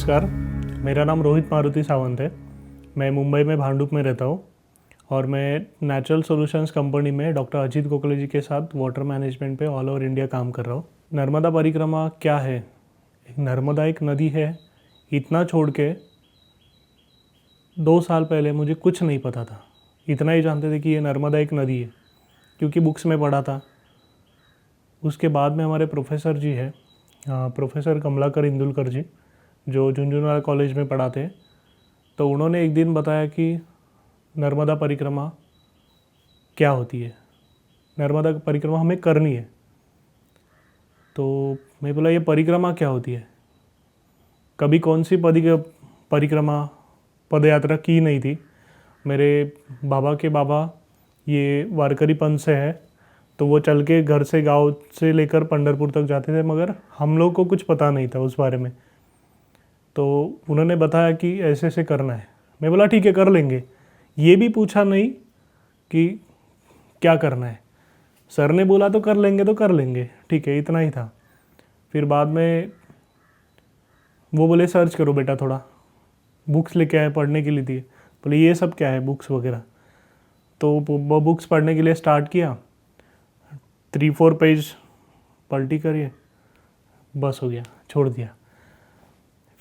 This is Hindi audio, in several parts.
नमस्कार, मेरा नाम रोहित मारुति सावंत है। मैं मुंबई में भांडुप में रहता हूँ और मैं नेचुरल सॉल्यूशंस कंपनी में डॉक्टर अजीत गोखले जी के साथ वाटर मैनेजमेंट पे ऑल ओवर इंडिया काम कर रहा हूँ। नर्मदा परिक्रमा क्या है? नर्मदा एक नदी है। इतना छोड़ के 2 साल पहले मुझे कुछ नहीं पता था। इतना ही जानते थे कि ये नर्मदा एक नदी है क्योंकि बुक्स में पढ़ा था। उसके बाद में हमारे प्रोफेसर जी है, प्रोफेसर कमलाकर इंदुलकर जी, जो झुंझुनवाला कॉलेज में पढ़ाते हैं, तो उन्होंने एक दिन बताया कि नर्मदा परिक्रमा क्या होती है, नर्मदा परिक्रमा हमें करनी है। तो मैं बोला ये परिक्रमा क्या होती है? कभी कौन सी परिक्रमा पद यात्रा की नहीं थी। मेरे बाबा के बाबा ये वारकरी पंथ से है, तो वो चल के घर से गांव से लेकर पंढरपुर तक जाते थे, मगर हम लोग को कुछ पता नहीं था उस बारे में। तो उन्होंने बताया कि ऐसे ऐसे करना है। मैं बोला ठीक है, कर लेंगे। ये भी पूछा नहीं कि क्या करना है। सर ने बोला तो कर लेंगे, तो कर लेंगे, ठीक है, इतना ही था। फिर बाद में वो बोले सर्च करो बेटा, थोड़ा बुक्स लेके आए, पढ़ने के लिए दिए। बोले ये सब क्या है बुक्स वगैरह? तो वो बुक्स पढ़ने के लिए स्टार्ट किया। 3-4 पेज पलटी करिए, बस हो गया, छोड़ दिया।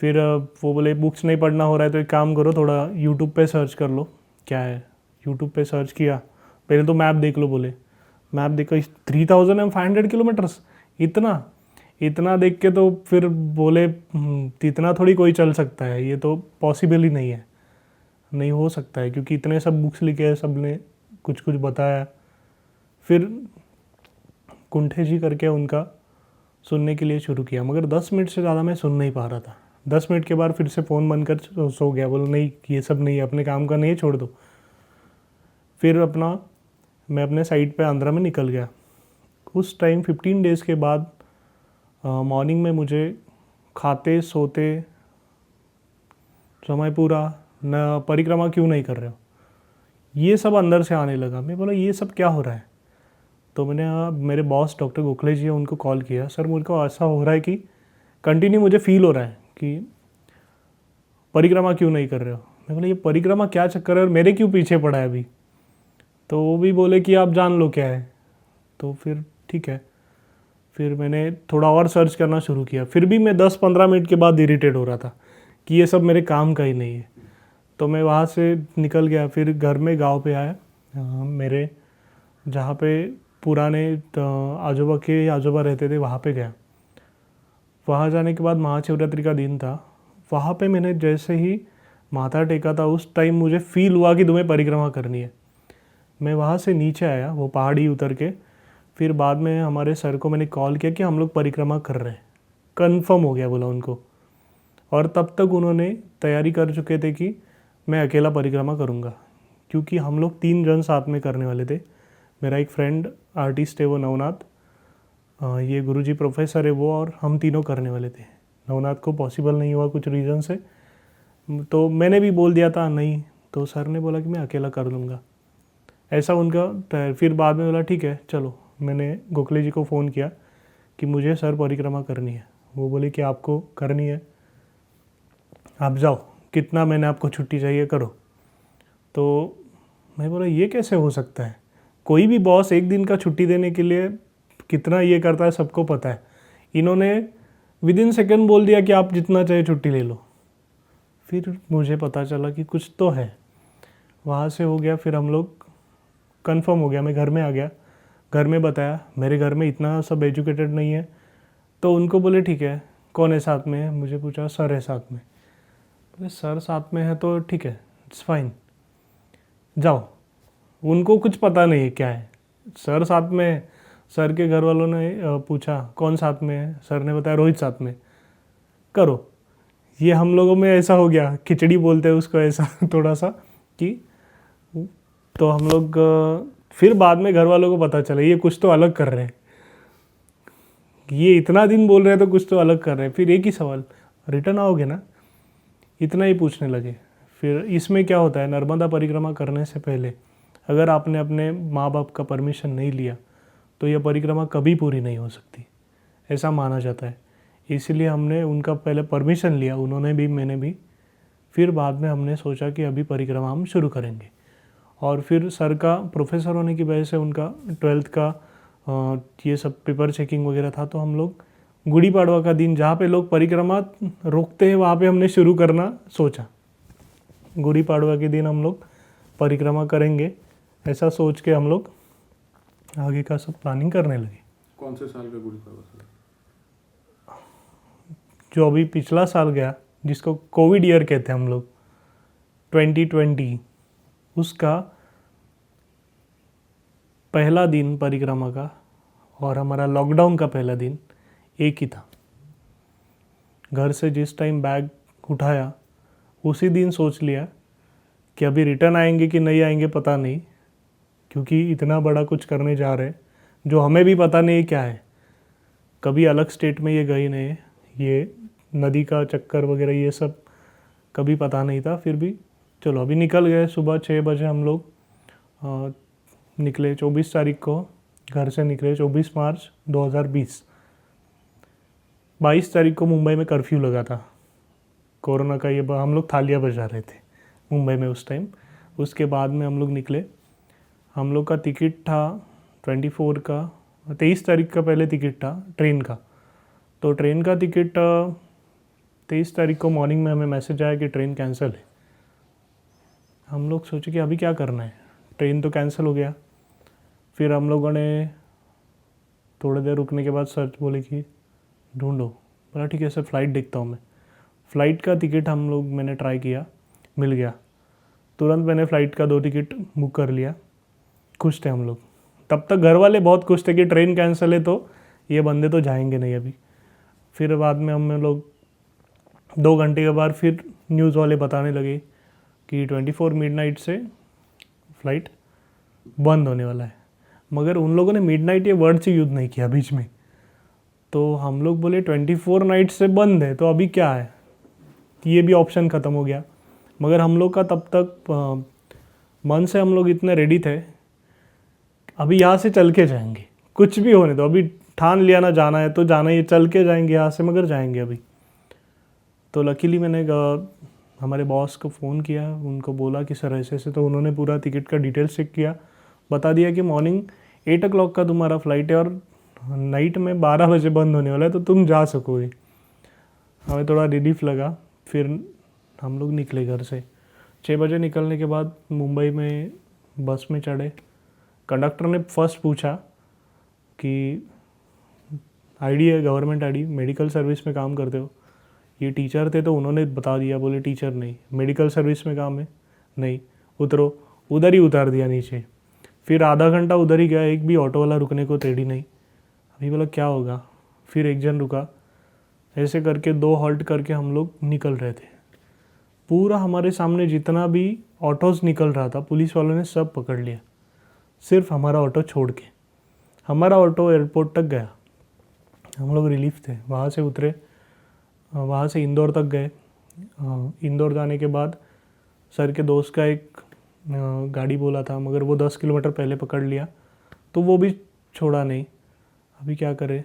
फिर वो बोले बुक्स नहीं पढ़ना हो रहा है तो एक काम करो, थोड़ा यूट्यूब पे सर्च कर लो क्या है। यूट्यूब पे सर्च किया, पहले तो मैप देख लो बोले। मैप देखो 3500 किलोमीटर्स, इतना इतना देख के तो फिर बोले इतना थोड़ी कोई चल सकता है, ये तो पॉसिबल ही नहीं है, नहीं हो सकता है, क्योंकि इतने सब बुक्स लिखे हैं, सब ने कुछ कुछ बताया। फिर कुंठे जी करके उनका सुनने के लिए शुरू किया, मगर 10 मिनट से ज़्यादा मैं सुन नहीं पा रहा था। 10 मिनट के बाद फिर से फ़ोन बंद कर सो गया। बोलो नहीं, ये सब नहीं है, अपने काम का नहीं है, छोड़ दो। फिर मैं अपने साइड पे आंध्रा में निकल गया। उस टाइम 15 डेज़ के बाद मॉर्निंग में मुझे खाते सोते समय पूरा न परिक्रमा क्यों नहीं कर रहे हो, ये सब अंदर से आने लगा। मैं बोला ये सब क्या हो रहा है? तो मैंने मेरे बॉस डॉक्टर गोखले जी हैं, उनको कॉल किया। सर मुझे को ऐसा हो रहा है कि कंटिन्यू मुझे फील हो रहा है कि परिक्रमा क्यों नहीं कर रहे हो। मैं बोला ये परिक्रमा क्या चक्कर है और मेरे क्यों पीछे पड़ा है अभी? तो वो भी बोले कि आप जान लो क्या है। तो फिर ठीक है, फिर मैंने थोड़ा और सर्च करना शुरू किया। फिर भी मैं 10-15 मिनट के बाद इरिटेट हो रहा था कि ये सब मेरे काम का ही नहीं है। तो मैं वहाँ से निकल गया। फिर घर में गांव पे आया, मेरे जहाँ पे पुराने आजोबा रहते थे, वहाँ पे गया। वहाँ जाने के बाद महाशिवरात्रि का दिन था। वहाँ पे मैंने जैसे ही माथा टेका था, उस टाइम मुझे फील हुआ कि तुम्हें परिक्रमा करनी है। मैं वहाँ से नीचे आया, वो पहाड़ी उतर के। फिर बाद में हमारे सर को मैंने कॉल किया कि हम लोग परिक्रमा कर रहे हैं, कंफर्म हो गया बोला उनको। और तब तक उन्होंने तैयारी कर चुके थे कि मैं अकेला परिक्रमा करूँगा, क्योंकि हम लोग 3 जन साथ में करने वाले थे। मेरा एक फ्रेंड आर्टिस्ट है, वो नवनाथ, ये गुरुजी प्रोफेसर है वो, और हम तीनों करने वाले थे। नवनाथ को पॉसिबल नहीं हुआ कुछ रीज़न से, तो मैंने भी बोल दिया था नहीं, तो सर ने बोला कि मैं अकेला कर लूँगा, ऐसा उनका। फिर बाद में बोला ठीक है चलो। मैंने गोखले जी को फ़ोन किया कि मुझे सर परिक्रमा करनी है। वो बोले कि आपको करनी है, आप जाओ, कितना मैंने आपको छुट्टी चाहिए करो। तो मैं बोला ये कैसे हो सकता है? कोई भी बॉस एक दिन का छुट्टी देने के लिए कितना ये करता है सबको पता है। इन्होंने विदिन सेकंड बोल दिया कि आप जितना चाहे छुट्टी ले लो। फिर मुझे पता चला कि कुछ तो है। वहाँ से हो गया, फिर हम लोग कंफर्म हो गया। मैं घर में आ गया, घर में बताया। मेरे घर में इतना सब एजुकेटेड नहीं है, तो उनको बोले ठीक है, कौन है साथ में? मुझे पूछा, सर है साथ में। बोले सर साथ में है तो ठीक है, इट्स फाइन, जाओ। उनको कुछ पता नहीं है क्या है, सर साथ में है। सर के घर वालों ने पूछा कौन साथ में है, सर ने बताया रोहित साथ में, करो। ये हम लोगों में ऐसा हो गया, खिचड़ी बोलते हैं उसको, ऐसा थोड़ा सा कि। तो हम लोग फिर बाद में घर वालों को पता चला ये कुछ तो अलग कर रहे हैं, ये इतना दिन बोल रहे हैं तो कुछ तो अलग कर रहे हैं। फिर एक ही सवाल, रिटर्न आओगे ना, इतना ही पूछने लगे। फिर इसमें क्या होता है, नर्मदा परिक्रमा करने से पहले अगर आपने अपने माँ बाप का परमिशन नहीं लिया तो यह परिक्रमा कभी पूरी नहीं हो सकती, ऐसा माना जाता है। इसीलिए हमने उनका पहले परमिशन लिया, उन्होंने भी मैंने भी। फिर बाद में हमने सोचा कि अभी परिक्रमा हम शुरू करेंगे। और फिर सर का प्रोफेसर होने की वजह से उनका 12th का ये सब पेपर चेकिंग वगैरह था, तो हम लोग गुड़ी पाड़वा का दिन जहाँ पे लोग परिक्रमा रोकते हैं वहाँ पे हमने शुरू करना सोचा। गुड़ी पाड़वा के दिन हम लोग परिक्रमा करेंगे, ऐसा सोच के हम लोग आगे का सब प्लानिंग करने लगे। कौन से साल का गुड़ी पाड़वा था? जो अभी पिछला साल गया, जिसको कोविड ईयर कहते हैं हम लोग, 2020, उसका पहला दिन परिक्रमा का और हमारा लॉकडाउन का पहला दिन एक ही था। घर से जिस टाइम बैग उठाया उसी दिन सोच लिया कि अभी रिटर्न आएंगे कि नहीं आएंगे पता नहीं, क्योंकि इतना बड़ा कुछ करने जा रहे हैं जो हमें भी पता नहीं क्या है। कभी अलग स्टेट में ये गए नहीं, ये नदी का चक्कर वगैरह ये सब कभी पता नहीं था। फिर भी चलो अभी निकल गए। सुबह 6 बजे हम लोग निकले, 24 तारीख को घर से निकले, 24 मार्च 2020। 22 तारीख को मुंबई में कर्फ्यू लगा था कोरोना का। ये हम लोग थालियाँ बजा रहे थे मुंबई में उस टाइम। उसके बाद में हम लोग निकले। हम लोग का टिकट था 24 का, 23 तारीख का पहले टिकट था ट्रेन का। तो ट्रेन का टिकट 23 तारीख को मॉर्निंग में हमें मैसेज आया कि ट्रेन कैंसिल है। हम लोग सोचे कि अभी क्या करना है, ट्रेन तो कैंसिल हो गया। फिर हम लोगों ने थोड़ी देर रुकने के बाद सर बोले कि ढूंढो। बोला ठीक है सर, फ़्लाइट देखता हूँ मैं। फ़्लाइट का टिकट मैंने ट्राई किया, मिल गया। तुरंत मैंने फ़्लाइट का 2 टिकट बुक कर लिया। खुश थे हम लोग। तब तक घर वाले बहुत खुश थे कि ट्रेन कैंसिल है तो ये बंदे तो जाएंगे नहीं अभी। फिर बाद में हम लोग 2 घंटे के बाद फिर न्यूज़ वाले बताने लगे कि 24 मिडनाइट से फ़्लाइट बंद होने वाला है। मगर उन लोगों ने मिडनाइट ये वर्ड से यूज़ नहीं किया बीच में। तो हम लोग बोले 24 नाइट से बंद है तो अभी क्या है, ये भी ऑप्शन ख़त्म हो गया। मगर हम लोग का तब तक मन से हम लोग इतने रेडी थे, अभी यहाँ से चल के जाएंगे, कुछ भी होने दो, अभी ठान लिया ना जाना है तो जाना ही, चल के जाएंगे यहाँ से, मगर जाएंगे अभी। तो लकीली मैंने हमारे बॉस को फ़ोन किया, उनको बोला कि सर ऐसे ऐसे, तो उन्होंने पूरा टिकट का डिटेल्स चेक किया, बता दिया कि मॉर्निंग 8 o'clock का तुम्हारा फ़्लाइट है और नाइट में 12 बजे बंद होने वाला है, तो तुम जा सकोगे। हमें थोड़ा रिलीफ लगा। फिर हम लोग निकले घर से। 6 बजे निकलने के बाद मुंबई में बस में चढ़े। कंडक्टर ने फर्स्ट पूछा कि आईडी है, गवर्नमेंट आईडी, मेडिकल सर्विस में काम करते हो? ये टीचर थे तो उन्होंने बता दिया, बोले टीचर नहीं, मेडिकल सर्विस में काम है, नहीं, उतरो। उधर ही उतार दिया नीचे। फिर आधा घंटा उधर ही गया, एक भी ऑटो वाला रुकने को रेडी नहीं। अभी बोला क्या होगा। फिर एक जन रुका। ऐसे करके 2 हॉल्ट करके हम लोग निकल रहे थे। पूरा हमारे सामने जितना भी ऑटोज़ निकल रहा था पुलिस वालों ने सब पकड़ लिया, सिर्फ हमारा ऑटो छोड़ के। हमारा ऑटो एयरपोर्ट तक गया। हम लोग रिलीफ थे। वहाँ से उतरे, वहाँ से इंदौर तक गए। इंदौर जाने के बाद सर के दोस्त का एक गाड़ी बोला था, मगर वो 10 किलोमीटर पहले पकड़ लिया, तो वो भी छोड़ा नहीं। अभी क्या करें।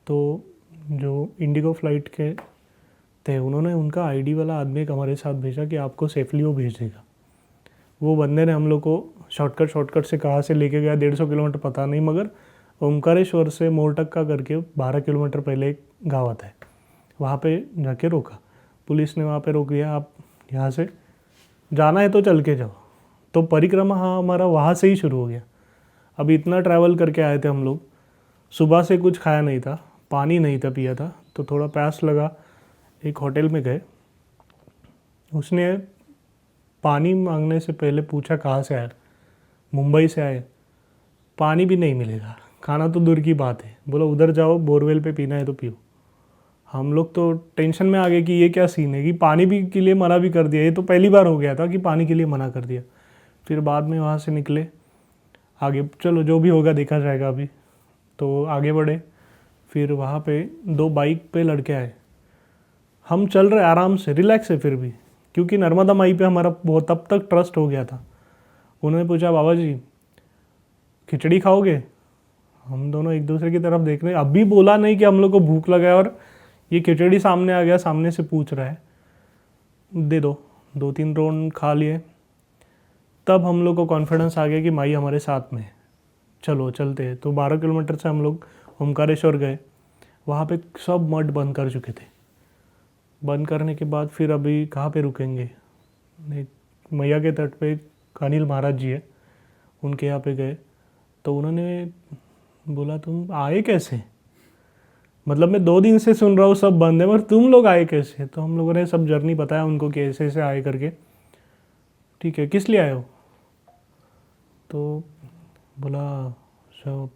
तो जो इंडिगो फ़्लाइट के थे उन्होंने उनका आईडी वाला आदमी एक हमारे साथ भेजा कि आपको सेफली वो भेज देगा। वो बंदे ने हम लोग को शॉर्टकट से कहाँ से लेके गया 150 किलोमीटर पता नहीं, मगर ओमकारेश्वर से मोरटक्का करके 12 किलोमीटर पहले एक गाँव आता है, वहाँ पे जाके रोका। पुलिस ने वहाँ पे रोक दिया, आप यहाँ से जाना है तो चल के जाओ। तो परिक्रमा हाँ हमारा वहाँ से ही शुरू हो गया। अभी इतना ट्रैवल करके आए थे हम लोग, सुबह से कुछ खाया नहीं था, पानी नहीं था पिया था, तो थोड़ा प्यास लगा। एक होटल में गए, उसने पानी मांगने से पहले पूछा कहाँ से आए, मुंबई से आए। पानी भी नहीं मिलेगा, खाना तो दूर की बात है। बोला उधर जाओ, बोरवेल पे पीना है तो पियो। हम लोग तो टेंशन में आ गए कि ये क्या सीन है कि पानी भी के लिए मना भी कर दिया। ये तो पहली बार हो गया था कि पानी के लिए मना कर दिया। फिर बाद में वहाँ से निकले आगे, चलो जो भी होगा देखा जाएगा अभी। तो आगे बढ़े। फिर वहाँ पे 2 बाइक पे लड़के आए। हम चल रहे आराम से, रिलैक्स है फिर भी, क्योंकि नर्मदा माई पे हमारा बहुत तब तक ट्रस्ट हो गया था। उन्होंने पूछा बाबा जी खिचड़ी खाओगे? हम दोनों एक दूसरे की तरफ देख रहे। अभी बोला नहीं कि हम लोग को भूख लगा है और ये खिचड़ी सामने आ गया, सामने से पूछ रहा है दे दो। 2-3 राउंड खा लिए, तब हम लोग को कॉन्फिडेंस आ गया कि माई हमारे साथ में है, चलो चलते हैं। तो 12 किलोमीटर से हम लोग ओमकारेश्वर गए। वहाँ पे सब मठ बंद कर चुके थे। बंद करने के बाद फिर अभी कहाँ पे रुकेंगे, मैया के तट पे अनिल महाराज जी है, उनके यहाँ पे गए। तो उन्होंने बोला तुम आए कैसे, मतलब मैं 2 दिन से सुन रहा हूँ सब बंद है, मगर तुम लोग आए कैसे। तो हम लोगों ने सब जर्नी बताया उनको कि ऐसे ऐसे आए करके। ठीक है, किस लिए आए हो, तो बोला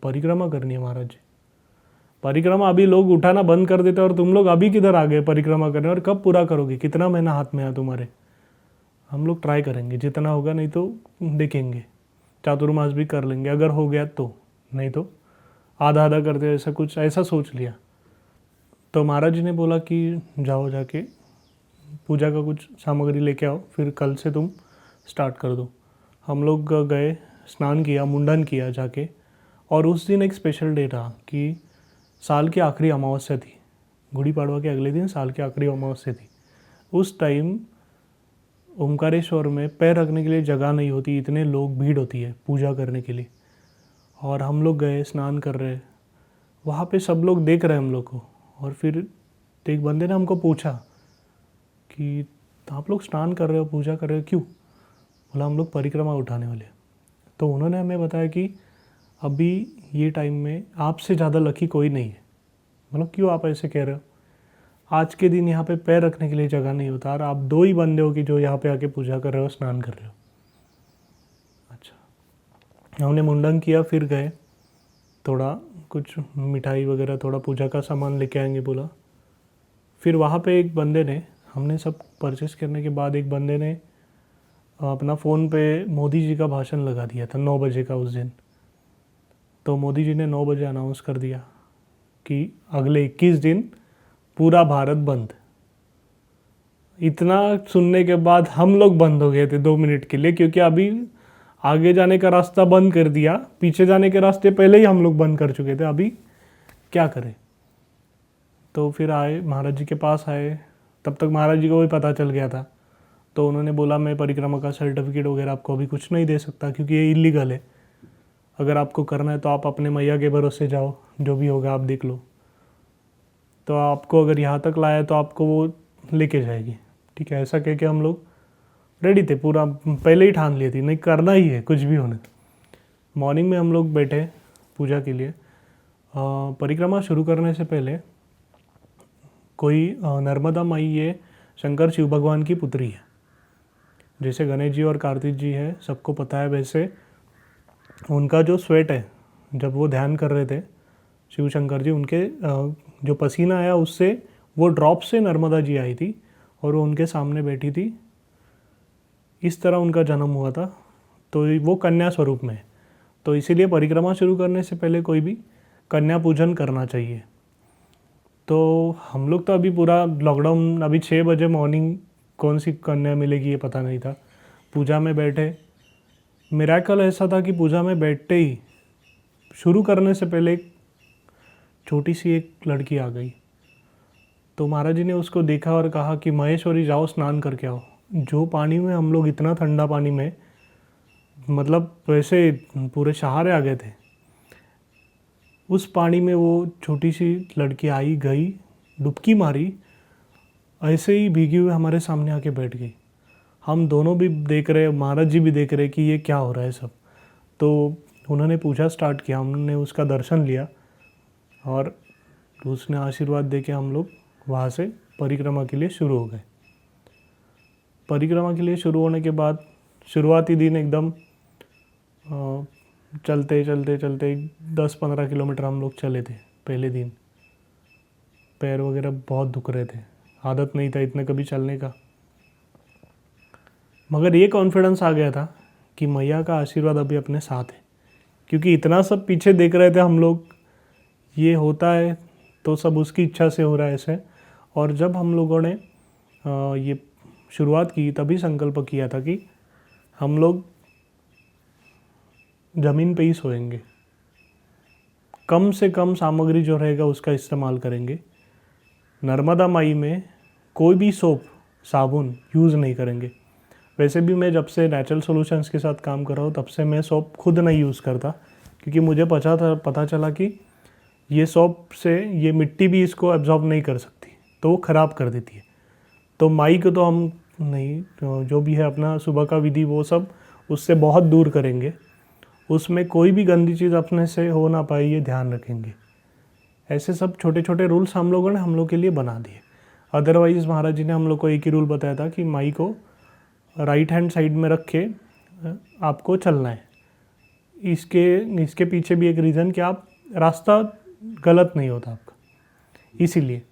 परिक्रमा करनी है महाराज जी। परिक्रमा अभी लोग उठाना बंद कर देते और तुम लोग अभी किधर आ गए परिक्रमा करने, और कब पूरा करोगे, कितना महीना हाथ में है तुम्हारे। हम लोग ट्राई करेंगे जितना होगा, नहीं तो देखेंगे, चातुर्मास भी कर लेंगे अगर हो गया तो, नहीं तो आधा आधा करते, ऐसा कुछ ऐसा सोच लिया। तो महाराज जी ने बोला कि जाओ जाके पूजा का कुछ सामग्री लेके आओ, फिर कल से तुम स्टार्ट कर दो। हम लोग गए, स्नान किया, मुंडन किया जाके। और उस दिन एक स्पेशल डे था कि साल की आखिरी अमावस्या थी, गुड़ी पाड़वा के अगले दिन साल की आखिरी अमावस्या थी। उस टाइम ओमकारेश्वर में पैर रखने के लिए जगह नहीं होती, इतने लोग भीड़ होती है पूजा करने के लिए। और हम लोग गए, स्नान कर रहे, वहाँ पे सब लोग देख रहे हैं हम लोग को। और फिर एक बंदे ने हमको पूछा कि आप लोग स्नान कर रहे हो, पूजा कर रहे हो, क्यों। बोला हम लोग परिक्रमा उठाने वाले। तो उन्होंने हमें बताया कि अभी ये टाइम में आपसे ज़्यादा लकी कोई नहीं है। मतलब क्यों आप ऐसे कह रहे हो, आज के दिन यहाँ पे पैर रखने के लिए जगह नहीं होता, और आप 2 ही बंदे हो कि जो यहाँ पे आके पूजा कर रहे हो, स्नान कर रहे हो। अच्छा, हमने मुंडन किया, फिर गए, थोड़ा कुछ मिठाई वगैरह, थोड़ा पूजा का सामान लेके आएंगे बोला। फिर वहाँ पे एक बंदे ने, हमने सब परचेस करने के बाद एक बंदे ने अपना फ़ोन पे मोदी जी का भाषण लगा दिया था 9 बजे का उस दिन। तो मोदी जी ने 9 बजे अनाउंस कर दिया कि अगले 21 दिन पूरा भारत बंद। इतना सुनने के बाद हम लोग बंद हो गए थे 2 मिनट के लिए, क्योंकि अभी आगे जाने का रास्ता बंद कर दिया, पीछे जाने के रास्ते पहले ही हम लोग बंद कर चुके थे, अभी क्या करें। तो फिर आए, महाराज जी के पास आए, तब तक महाराज जी को भी पता चल गया था। तो उन्होंने बोला मैं परिक्रमा का सर्टिफिकेट वगैरह आपको अभी कुछ नहीं दे सकता, क्योंकि ये इलीगल है। अगर आपको करना है तो आप अपने मैया के भरोसे जाओ, जो भी होगा आप देख लो। तो आपको अगर यहाँ तक लाया तो आपको वो लेके जाएगी। ठीक है, ऐसा कह के हम लोग रेडी थे, पूरा पहले ही ठान लिए थी, नहीं करना ही है कुछ भी होने। मॉर्निंग में हम लोग बैठे पूजा के लिए। परिक्रमा शुरू करने से पहले कोई नर्मदा माई, ये शंकर शिव भगवान की पुत्री है। जैसे गणेश जी और कार्तिक जी है, सबको पता है, वैसे उनका जो स्वेट है, जब वो ध्यान कर रहे थे शिव शंकर जी, उनके जो पसीना आया उससे वो ड्रॉप से नर्मदा जी आई थी और वो उनके सामने बैठी थी। इस तरह उनका जन्म हुआ था। तो वो कन्या स्वरूप में है। तो इसीलिए परिक्रमा शुरू करने से पहले कोई भी कन्या पूजन करना चाहिए। तो हम लोग तो अभी पूरा लॉकडाउन, अभी 6 बजे मॉर्निंग कौन सी कन्या मिलेगी ये पता नहीं था। पूजा में बैठे, मिरेकल ऐसा था कि पूजा में बैठते ही शुरू करने से पहले एक छोटी सी एक लड़की आ गई। तो महाराज जी ने उसको देखा और कहा कि महेश्वरी जाओ स्नान करके आओ। जो पानी में हम लोग, इतना ठंडा पानी में, मतलब वैसे पूरे सहारे आ गए थे। उस पानी में वो छोटी सी लड़की आई, गई, डुबकी मारी, ऐसे ही भीगी हुई हमारे सामने आके बैठ गई। हम दोनों भी देख रहे, महाराज जी भी देख रहे कि ये क्या हो रहा है सब। तो उन्होंने पूजा स्टार्ट किया, हमने उसका दर्शन लिया और उसने आशीर्वाद दे के हम लोग वहाँ से परिक्रमा के लिए शुरू हो गए। परिक्रमा के लिए शुरू होने के बाद शुरुआती दिन एकदम चलते चलते चलते 10-15 किलोमीटर हम लोग चले थे। पहले दिन पैर वगैरह बहुत दुख रहे थे, आदत नहीं था इतने कभी चलने का, मगर ये कॉन्फिडेंस आ गया था कि मैया का आशीर्वाद अभी अपने साथ है। क्योंकि इतना सब पीछे देख रहे थे हम लोग, ये होता है तो सब उसकी इच्छा से हो रहा है ऐसे। और जब हम लोगों ने ये शुरुआत की, तभी संकल्प किया था कि हम लोग ज़मीन पे ही सोएंगे, कम से कम सामग्री जो रहेगा उसका इस्तेमाल करेंगे। नर्मदा माई में कोई भी सोप साबुन यूज़ नहीं करेंगे। वैसे भी मैं जब से नेचुरल सॉल्यूशंस के साथ काम कर रहा हूँ तब से मैं सोप खुद नहीं यूज़ करता, क्योंकि मुझे पता चला कि ये सोप से ये मिट्टी भी इसको एब्जॉर्ब नहीं कर सकती, तो वो ख़राब कर देती है। तो माई को तो हम नहीं, तो जो भी है अपना सुबह का विधि वो सब उससे बहुत दूर करेंगे। उसमें कोई भी गंदी चीज़ अपने से हो ना पाए ये ध्यान रखेंगे। ऐसे सब छोटे छोटे रूल्स हम लोगों ने हम लोग के लिए बना दिए। अदरवाइज़ महाराज जी ने हम लोग को एक ही रूल बताया था कि माई को राइट हैंड साइड में रख के आपको चलना है। इसके पीछे भी एक रीज़न कि आप रास्ता गलत नहीं होता आपका। इसीलिए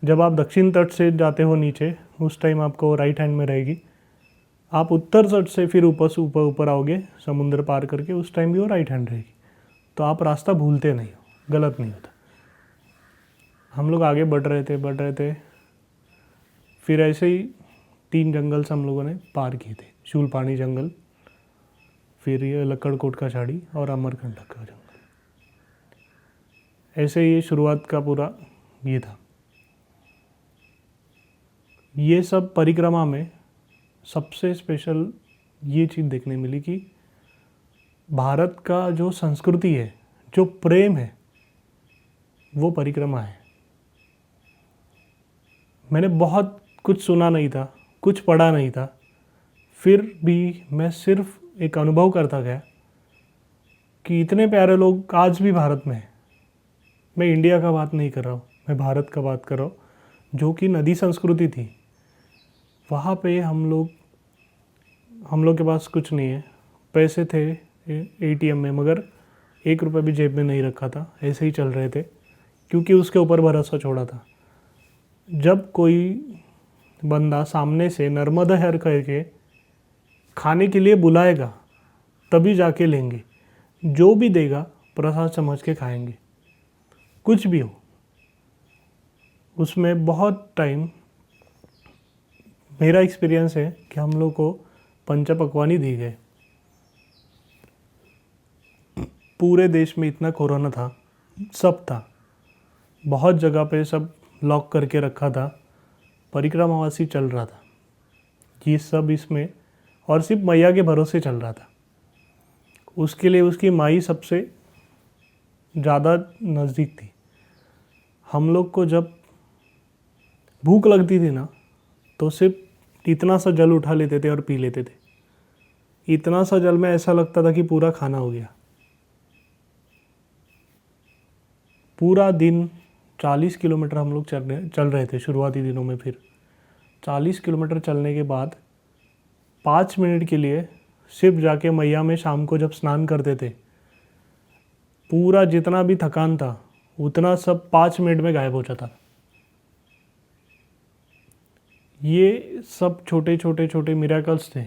जब आप दक्षिण तट से जाते हो नीचे, उस टाइम आपको राइट हैंड में रहेगी। आप उत्तर तट से फिर ऊपर आओगे समुद्र पार करके, उस टाइम भी वो राइट हैंड रहेगी। तो आप रास्ता भूलते नहीं हो, गलत नहीं होता। हम लोग आगे बढ़ रहे थे। फिर ऐसे ही 3 जंगल से हम लोगों ने पार किए थे। शूलपानी जंगल, फिर ये लक्कड़कोट का झाड़ी और अमरकंटक का जंगल। ऐसे ये शुरुआत का पूरा ये था। ये सब परिक्रमा में सबसे स्पेशल ये चीज़ देखने मिली कि भारत का जो संस्कृति है, जो प्रेम है, वो परिक्रमा है। मैंने बहुत कुछ सुना नहीं था, कुछ पढ़ा नहीं था, फिर भी मैं सिर्फ एक अनुभव करता गया कि इतने प्यारे लोग आज भी भारत में हैं। मैं इंडिया का बात नहीं कर रहा हूँ, मैं भारत का बात कर रहा हूँ, जो कि नदी संस्कृति थी। वहाँ पे हम लोग के पास कुछ नहीं है, पैसे थे एटीएम में, मगर 1 रुपये भी जेब में नहीं रखा था, ऐसे ही चल रहे थे, क्योंकि उसके ऊपर भरोसा छोड़ा था। जब कोई बंदा सामने से नर्मदा हर करके खाने के लिए बुलाएगा तभी जाके लेंगे। जो भी देगा प्रसाद समझ के खाएंगे, कुछ भी हो। उसमें बहुत टाइम मेरा एक्सपीरियंस है कि हम लोग को पंचपक्वान ही दी गए। पूरे देश में इतना कोरोना था, सब था, बहुत जगह पे सब लॉक करके रखा था, परिक्रमावासी चल रहा था। ये सब इसमें और सिर्फ मैया के भरोसे चल रहा था। उसके लिए उसकी माई सबसे ज़्यादा नज़दीक थी। हम लोग को जब भूख लगती थी ना, तो सिर्फ इतना सा जल उठा लेते थे और पी लेते थे। इतना सा जल में ऐसा लगता था कि पूरा खाना हो गया। पूरा दिन 40 किलोमीटर हम लोग चल रहे थे शुरुआती दिनों में। फिर 40 किलोमीटर चलने के बाद 5 मिनट के लिए सिर्फ जाके मैया में शाम को जब स्नान करते थे, पूरा जितना भी थकान था उतना सब 5 मिनट में गायब हो जाता। ये सब छोटे छोटे छोटे मिरेकल्स थे,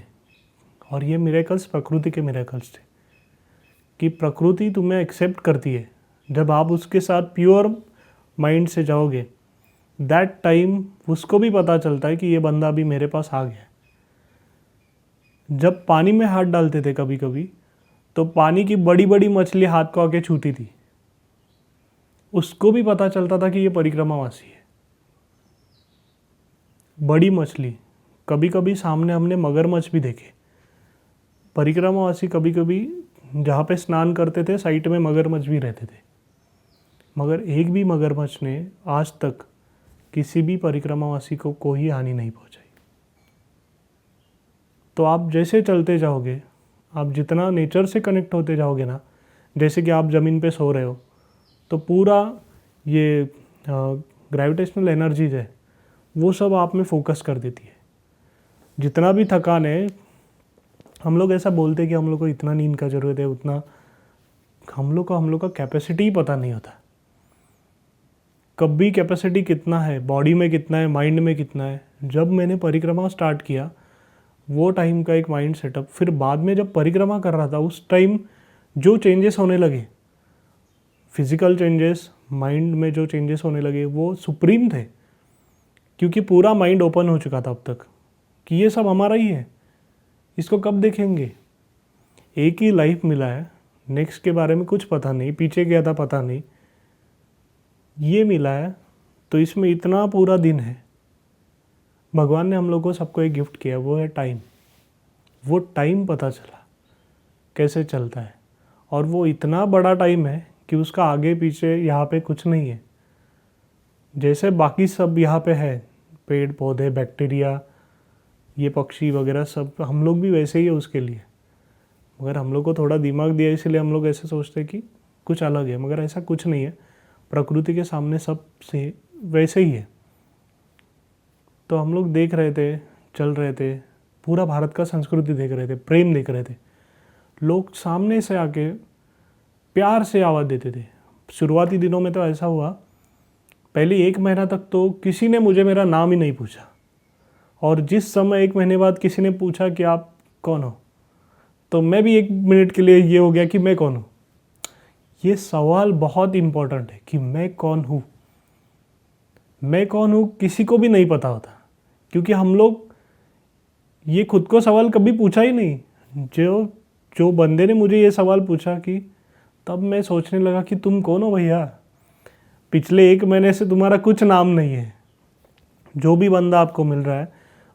और ये मिरेकल्स प्रकृति के मिरेकल्स थे कि प्रकृति तुम्हें एक्सेप्ट करती है जब आप उसके साथ प्योर माइंड से जाओगे। दैट टाइम उसको भी पता चलता है कि ये बंदा अभी मेरे पास आ गया। जब पानी में हाथ डालते थे कभी कभी, तो पानी की बड़ी बड़ी मछली हाथ को आके छूती थी, उसको भी पता चलता था कि ये परिक्रमावासी है। बड़ी मछली, कभी कभी सामने हमने मगरमच्छ भी देखे। परिक्रमावासी कभी कभी जहाँ पे स्नान करते थे साइड में मगरमच्छ भी रहते थे, मगर एक भी मगरमच्छ ने आज तक किसी भी परिक्रमावासी को कोई हानि नहीं पहुंचाई। तो आप जैसे चलते जाओगे, आप जितना नेचर से कनेक्ट होते जाओगे ना, जैसे कि आप ज़मीन पे सो रहे हो, तो पूरा ये ग्रेविटेशनल एनर्जीज है वो सब आप में फोकस कर देती है। जितना भी थकान है, हम लोग ऐसा बोलते हैं कि हम लोग को इतना नींद का ज़रूरत है, उतना हम लोग का कैपेसिटी ही पता नहीं होता। कभी कैपेसिटी कितना है, बॉडी में कितना है, माइंड में कितना है। जब मैंने परिक्रमा स्टार्ट किया, वो टाइम का एक माइंड सेटअप, फिर बाद में जब परिक्रमा कर रहा था उस टाइम जो चेंजेस होने लगे, फिजिकल चेंजेस, माइंड में जो चेंजेस होने लगे, वो सुप्रीम थे, क्योंकि पूरा माइंड ओपन हो चुका था अब तक कि ये सब हमारा ही है, इसको कब देखेंगे। एक ही लाइफ मिला है, नेक्स्ट के बारे में कुछ पता नहीं, पीछे गया था पता नहीं, ये मिला है तो इसमें इतना पूरा दिन है, भगवान ने हम लोग को सबको एक गिफ्ट किया, वो है टाइम। वो टाइम पता चला कैसे चलता है, और वो इतना बड़ा टाइम है कि उसका आगे पीछे यहाँ पे कुछ नहीं है। जैसे बाकी सब यहाँ पे है, पेड़ पौधे, बैक्टीरिया, ये पक्षी वगैरह सब, हम लोग भी वैसे ही है उसके लिए। मगर हम लोग को थोड़ा दिमाग दिया इसलिए हम लोग ऐसे सोचते हैं कि कुछ अलग है, मगर ऐसा कुछ नहीं है। प्रकृति के सामने सब से वैसे ही है। तो हम लोग देख रहे थे, चल रहे थे, पूरा भारत का संस्कृति देख रहे थे, प्रेम देख रहे थे। लोग सामने से आके प्यार से आवाज़ देते थे। शुरुआती दिनों में तो ऐसा हुआ, पहले 1 महीना तक तो किसी ने मुझे मेरा नाम ही नहीं पूछा, और जिस समय 1 महीने बाद किसी ने पूछा कि आप कौन हो, तो मैं भी 1 मिनट के लिए ये हो गया कि मैं कौन हूँ। ये सवाल बहुत इम्पोर्टेंट है कि मैं कौन हूँ। मैं कौन हूँ किसी को भी नहीं पता होता, क्योंकि हम लोग ये खुद को सवाल कभी पूछा ही नहीं। जो बंदे ने मुझे ये सवाल पूछा कि तब मैं सोचने लगा कि तुम कौन हो भैया, पिछले 1 महीने से तुम्हारा कुछ नाम नहीं है। जो भी बंदा आपको मिल रहा है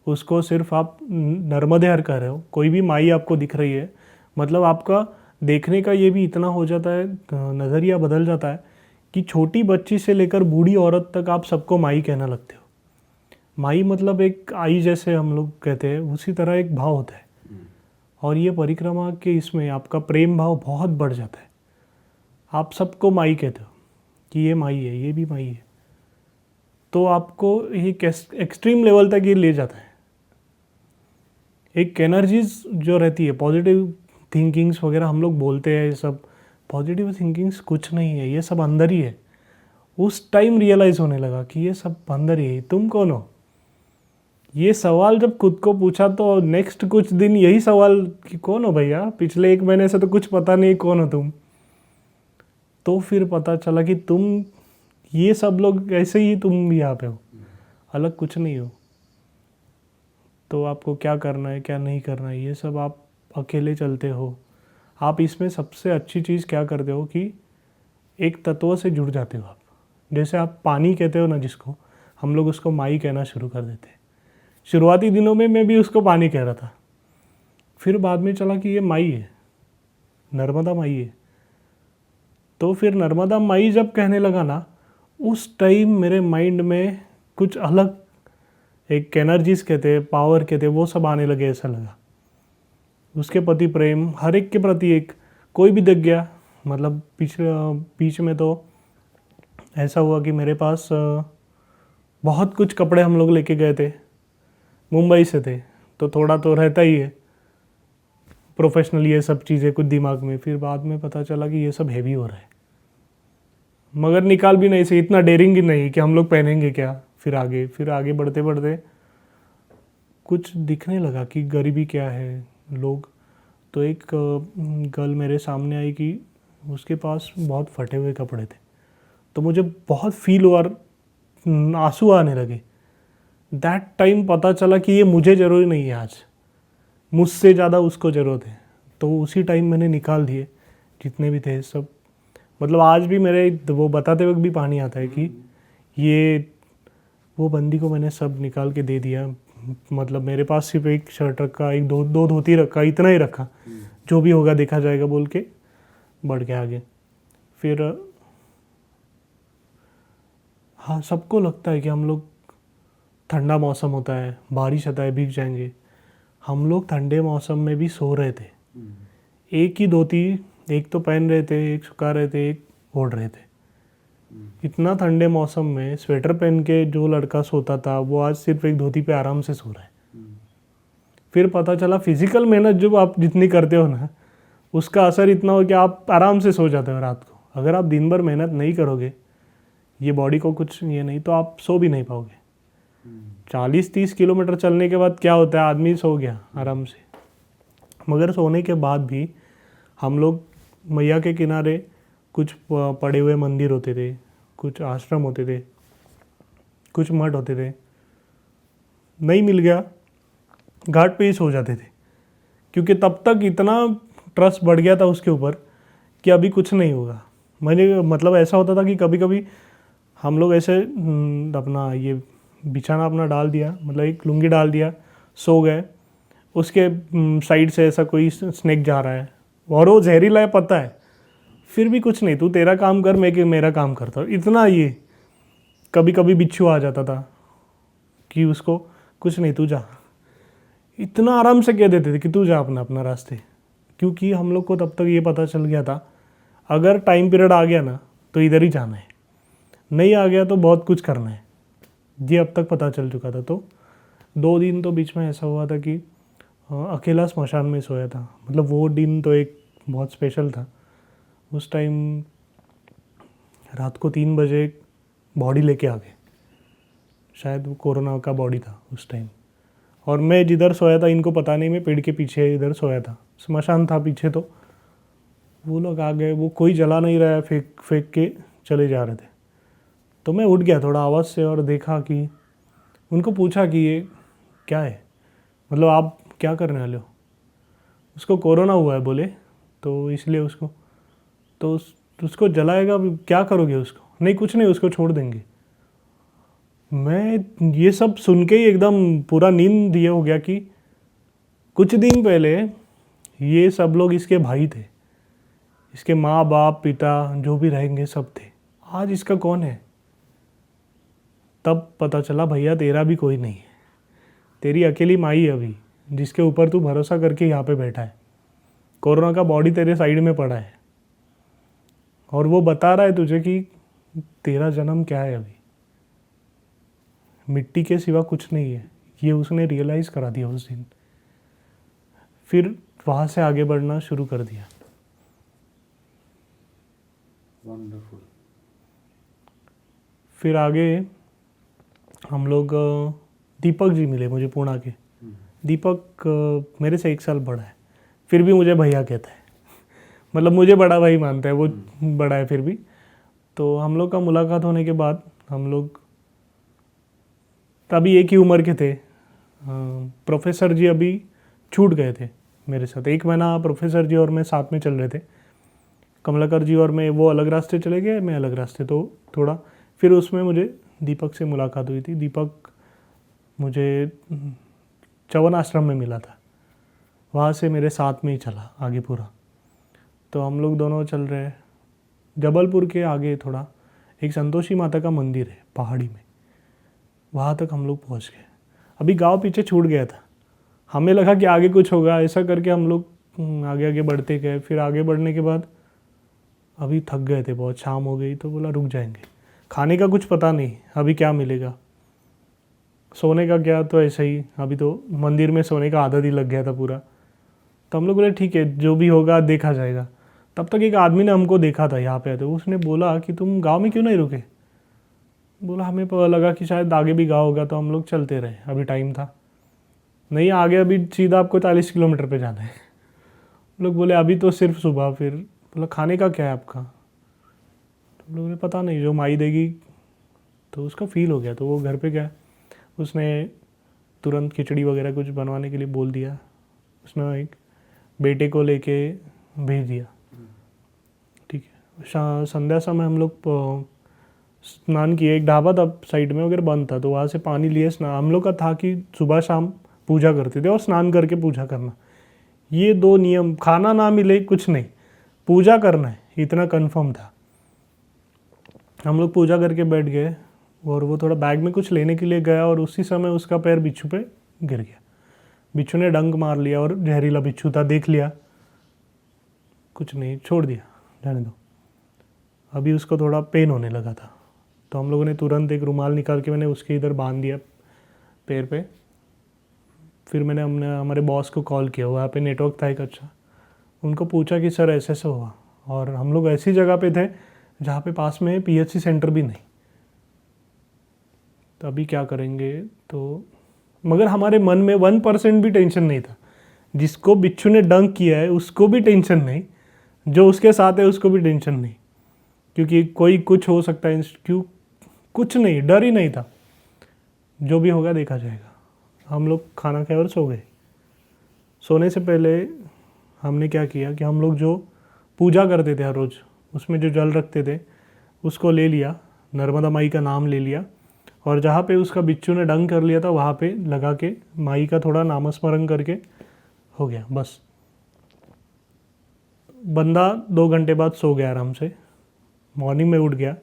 उसको सिर्फ आप नर्मदे हर कर रहे हो, कोई भी माई आपको दिख रही है, मतलब आपका देखने का ये भी इतना हो जाता है, नज़रिया बदल जाता है कि छोटी बच्ची से लेकर बूढ़ी औरत तक आप सबको माई कहना लगते हो। माई मतलब एक आई जैसे हम लोग कहते हैं, उसी तरह एक भाव होता है। और ये परिक्रमा के इसमें आपका प्रेम भाव बहुत बढ़ जाता है। आप सबको माई कहते हो कि ये माई है, ये भी माई है, तो आपको ये एक्सट्रीम लेवल तक ये ले जाता है। एक एनर्जीज जो रहती है, पॉजिटिव थिंकिंग्स वगैरह हम लोग बोलते हैं, ये सब पॉजिटिव थिंकिंग्स कुछ नहीं है, ये सब अंदर ही है। उस टाइम रियलाइज़ होने लगा कि ये सब अंदर ही है। तुम कौन हो? ये सवाल जब खुद को पूछा तो नेक्स्ट कुछ दिन यही सवाल कि कौन हो भैया, पिछले 1 महीने से तो कुछ पता नहीं कौन हो तुम। तो फिर पता चला कि तुम, ये सब लोग ऐसे ही, तुम भी यहाँ पे हो, अलग कुछ नहीं हो। तो आपको क्या करना है, क्या नहीं करना है, ये सब आप अकेले चलते हो। आप इसमें सबसे अच्छी चीज़ क्या करते हो कि एक तत्व से जुड़ जाते हो आप। जैसे आप पानी कहते हो ना जिसको, हम लोग उसको माई कहना शुरू कर देते हैं। शुरुआती दिनों में मैं भी उसको पानी कह रहा था, फिर बाद में चला कि ये माई है, नर्मदा माई है। तो फिर नर्मदा माई जब कहने लगा ना, उस टाइम मेरे माइंड में कुछ अलग एक एनर्जीज कहते हैं, पावर कहते हैं, वो सब आने लगे। ऐसा लगा उसके प्रति प्रेम, हर एक के प्रति एक, कोई भी दिख गया। मतलब बीच में तो ऐसा हुआ कि मेरे पास बहुत कुछ कपड़े हम लोग लेके गए थे, मुंबई से थे, तो थोड़ा तो रहता ही है प्रोफेशनल ये सब चीज़ें कुछ दिमाग में। फिर बाद में पता चला कि ये सब हैवी हो रहा है, मगर निकाल भी नहीं सही, इतना डेयरिंग ही नहीं कि हम लोग पहनेंगे क्या। फिर आगे बढ़ते बढ़ते कुछ दिखने लगा कि गरीबी क्या है लोग। तो एक गर्ल मेरे सामने आई कि उसके पास बहुत फटे हुए कपड़े थे, तो मुझे बहुत फील हुआ, आंसू आने लगे। दैट टाइम पता चला कि ये मुझे ज़रूरी नहीं है, आज मुझसे ज़्यादा उसको ज़रूरत है। तो उसी टाइम मैंने निकाल दिए जितने भी थे सब। मतलब आज भी मेरे वो बताते वक्त भी पानी आता है कि ये वो बंदी को मैंने सब निकाल के दे दिया। मतलब मेरे पास सिर्फ एक शर्ट रखा, एक दो धोती रखा, इतना ही रखा, जो भी होगा देखा जाएगा बोल के बढ़ के आगे। फिर हाँ, सबको लगता है कि हम लोग, ठंडा मौसम होता है, बारिश आता है, भीग जाएंगे। हम लोग ठंडे मौसम में भी सो रहे थे, एक ही धोती, एक तो पहन रहे थे, एक सुखा रहे थे, एक ओढ़ रहे थे। इतना ठंडे मौसम में स्वेटर पहन के जो लड़का सोता था, वो आज सिर्फ एक धोती पे आराम से सो रहा है। फिर पता चला फिजिकल मेहनत जो आप जितनी करते हो ना, उसका असर इतना हो कि आप आराम से सो जाते हो रात को। अगर आप दिन भर मेहनत नहीं करोगे, ये बॉडी को कुछ ये नहीं, तो आप सो भी नहीं पाओगे। 40-30 किलोमीटर चलने के बाद क्या होता है, आदमी सो गया आराम से। मगर सोने के बाद भी हम लोग मैया के किनारे, कुछ पड़े हुए मंदिर होते थे, कुछ आश्रम होते थे, कुछ मठ होते थे, नहीं मिल गया घाट पे ही सो जाते थे। क्योंकि तब तक इतना ट्रस्ट बढ़ गया था उसके ऊपर कि अभी कुछ नहीं होगा। मतलब ऐसा होता था कि कभी कभी हम लोग ऐसे अपना ये बिछाना अपना डाल दिया, मतलब एक लुंगी डाल दिया, सो गए। उसके साइड से ऐसा कोई स्नेक जा रहा है और वो जहरीला है पता है, फिर भी कुछ नहीं, तू तेरा काम कर, मैं मेरा काम करता हूँ, इतना ये। कभी कभी बिच्छू आ जाता था कि उसको कुछ नहीं, तू जा, इतना आराम से कह देते थे कि तू जा अपना अपना रास्ते। क्योंकि हम लोग को तब तक ये पता चल गया था अगर टाइम पीरियड आ गया ना तो इधर ही जाना है, नहीं आ गया तो बहुत कुछ करना है, ये अब तक पता चल चुका था। तो 2 दिन तो बीच में ऐसा हुआ था कि अकेला स्मशान में सोया था। मतलब वो दिन तो एक बहुत स्पेशल था। उस टाइम रात को 3 बजे बॉडी लेके आ गए, शायद वो कोरोना का बॉडी था उस टाइम। और मैं जिधर सोया था इनको पता नहीं, मैं पेड़ के पीछे इधर सोया था, स्मशान था पीछे। तो वो लोग आ गए, वो कोई जला नहीं रहा है, फेंक फेंक के चले जा रहे थे। तो मैं उठ गया थोड़ा आवाज़ से और देखा कि उनको पूछा कि ये क्या है, मतलब आप क्या करने वाले हो। उसको कोरोना हुआ है बोले, तो इसलिए उसको तो उसको जलाएगा, क्या करोगे उसको? नहीं कुछ नहीं, उसको छोड़ देंगे। मैं ये सब सुन के ही एकदम पूरा नींद ये हो गया कि कुछ दिन पहले ये सब लोग इसके भाई थे, इसके माँ बाप पिता जो भी रहेंगे सब थे, आज इसका कौन है? तब पता चला भैया तेरा भी कोई नहीं है, तेरी अकेली माई है अभी, जिसके ऊपर तू भरोसा करके यहाँ पे बैठा है। कोरोना का बॉडी तेरे साइड में पड़ा है और वो बता रहा है तुझे कि तेरा जन्म क्या है, अभी मिट्टी के सिवा कुछ नहीं है। ये उसने रियलाइज़ करा दिया उस दिन। फिर वहाँ से आगे बढ़ना शुरू कर दिया। वंडरफुल। फिर आगे हम लोग दीपक जी मिले मुझे, पुणे के। दीपक मेरे से 1 साल बड़ा है, फिर भी मुझे भैया कहता है, मतलब मुझे बड़ा भाई मानता है, वो बड़ा है फिर भी। तो हम लोग का मुलाकात होने के बाद हम लोग तभी एक ही उम्र के थे। प्रोफेसर जी अभी छूट गए थे मेरे साथ, 1 महीना प्रोफेसर जी और मैं साथ में चल रहे थे। कमलाकर जी और मैं वो अलग रास्ते चले गए, मैं अलग रास्ते। तो थोड़ा फिर उसमें मुझे दीपक से मुलाकात हुई थी। दीपक मुझे चवन आश्रम में मिला था, वहाँ से मेरे साथ में ही चला आगे पूरा। तो हम लोग दोनों चल रहे हैं। जबलपुर के आगे थोड़ा एक संतोषी माता का मंदिर है पहाड़ी में, वहाँ तक हम लोग पहुँच गए। अभी गांव पीछे छूट गया था, हमें लगा कि आगे कुछ होगा, ऐसा करके हम लोग आगे आगे बढ़ते गए। फिर आगे बढ़ने के बाद अभी थक गए थे बहुत, शाम हो गई, तो बोला रुक जाएंगे। खाने का कुछ पता नहीं अभी क्या मिलेगा, सोने का क्या, तो ऐसा ही, अभी तो मंदिर में सोने का आदत ही लग गया था पूरा। तो हम लोग बोले ठीक है जो भी होगा देखा जाएगा। तब तक एक आदमी ने हमको देखा था यहाँ पे, तो उसने बोला कि तुम गांव में क्यों नहीं रुके। बोला हमें पता लगा कि शायद आगे भी गाँव होगा, तो हम लोग चलते रहे, अभी टाइम था नहीं आगे, अभी सीधा आपको 40 किलोमीटर पे जाना है। लोग बोले अभी तो सिर्फ सुबह। फिर बोला खाने का क्या है आपका, तो लोगों ने पता नहीं, जो माई देगी। तो उसका फील हो गया, तो वो घर पे गया, उसने तुरंत खिचड़ी वगैरह कुछ बनवाने के लिए बोल दिया। उसने एक बेटे को लेके भेज दिया। ठीक है, संध्या समय हम लोग स्नान किए। एक ढाबा था साइड में, अगर बंद था, तो वहाँ से पानी लिए स्नान। हम लोग का था कि सुबह शाम पूजा करते थे और स्नान करके पूजा करना, ये 2 नियम। खाना ना मिले कुछ नहीं, पूजा करना है, इतना कंफर्म था। हम लोग पूजा करके बैठ गए और वो थोड़ा बैग में कुछ लेने के लिए गया और उसी समय उसका पैर बिच्छू पे गिर गया। बिच्छू ने डंक मार लिया और जहरीला बिच्छू था, देख लिया, कुछ नहीं, छोड़ दिया, जाने दो। अभी उसको थोड़ा पेन होने लगा था, तो हम लोगों ने तुरंत एक रुमाल निकाल के मैंने उसके इधर बांध दिया पैर पे। फिर हमने हमारे बॉस को कॉल किया, वहाँ पे नेटवर्क था एक अच्छा, उनको पूछा कि सर ऐसे ऐसे हुआ। और हम लोग ऐसी जगह पे थे जहाँ पे पास में पीएचसी सेंटर भी नहीं, तो अभी क्या करेंगे। तो मगर हमारे मन में 1% भी टेंशन नहीं था। जिसको बिच्छू ने डंक किया है उसको भी टेंशन नहीं, जो उसके साथ है उसको भी टेंशन नहीं, क्योंकि कोई कुछ हो सकता है, क्यों कुछ नहीं, डर ही नहीं था, जो भी होगा देखा जाएगा। हम लोग खाना खाए और सो गए। सोने से पहले हमने क्या किया कि हम लोग जो पूजा करते थे हर रोज़, उसमें जो जल रखते थे उसको ले लिया, नर्मदा माई का नाम ले लिया और जहाँ पे उसका बिच्छू ने डंग कर लिया था वहाँ पे लगा के माई का थोड़ा नामस्मरण करके हो गया बस। बंदा 2 घंटे बाद सो गया आराम से। मॉर्निंग में उठ गया,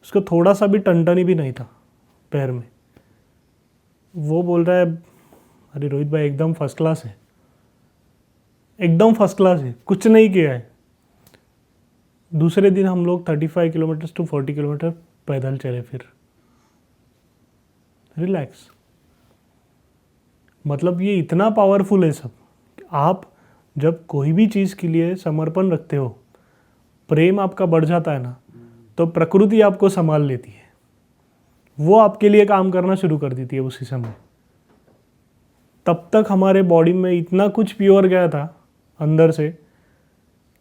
उसको थोड़ा सा भी टनटनी भी नहीं था पैर में। वो बोल रहा है अरे रोहित भाई एकदम फर्स्ट क्लास है, एकदम फर्स्ट क्लास है, कुछ नहीं किया है। दूसरे दिन हम लोग 35 किलोमीटर टू 40 किलोमीटर पैदल चले फिर। रिलैक्स। मतलब ये इतना पावरफुल है सब। आप जब कोई भी चीज़ के लिए समर्पण रखते हो, प्रेम आपका बढ़ जाता है ना, तो प्रकृति आपको संभाल लेती है। वो आपके लिए काम करना शुरू कर देती है उसी समय। तब तक हमारे बॉडी में इतना कुछ प्योर गया था अंदर से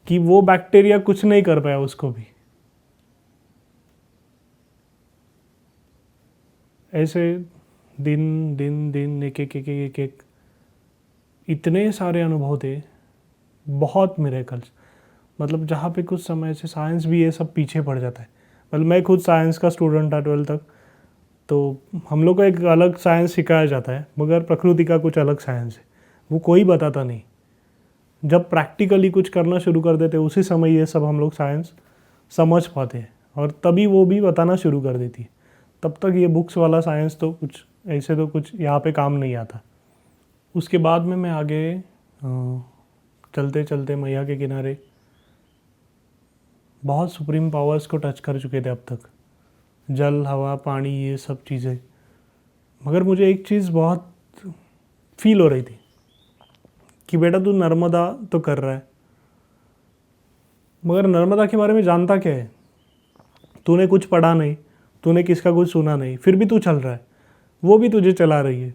कि वो बैक्टीरिया कुछ नहीं कर पाया उसको भी। ऐसे दिन दिन दिन एक एक एक एक एक इतने सारे अनुभव थे, बहुत मिरेकल्स। मतलब जहाँ पे कुछ समय से साइंस भी ये सब पीछे पड़ जाता है। मतलब मैं खुद साइंस का स्टूडेंट था 12th तक, तो हम लोग को एक अलग साइंस सिखाया जाता है, मगर प्रकृति का कुछ अलग साइंस है, वो कोई बताता नहीं। जब प्रैक्टिकली कुछ करना शुरू कर देते उसी समय ये सब हम लोग साइंस समझ पाते हैं और तभी वो भी बताना शुरू कर देती है। तब तक ये बुक्स वाला साइंस तो कुछ ऐसे तो कुछ यहाँ पे काम नहीं आता। उसके बाद में मैं आगे चलते चलते मैया के किनारे बहुत सुप्रीम पावर्स को टच कर चुके थे अब तक, जल हवा पानी ये सब चीज़ें। मगर मुझे एक चीज़ बहुत फील हो रही थी कि बेटा तू नर्मदा तो कर रहा है, मगर नर्मदा के बारे में जानता क्या है? तूने कुछ पढ़ा नहीं, तूने किसका कुछ सुना नहीं, फिर भी तू चल रहा है, वो भी तुझे चला रही है।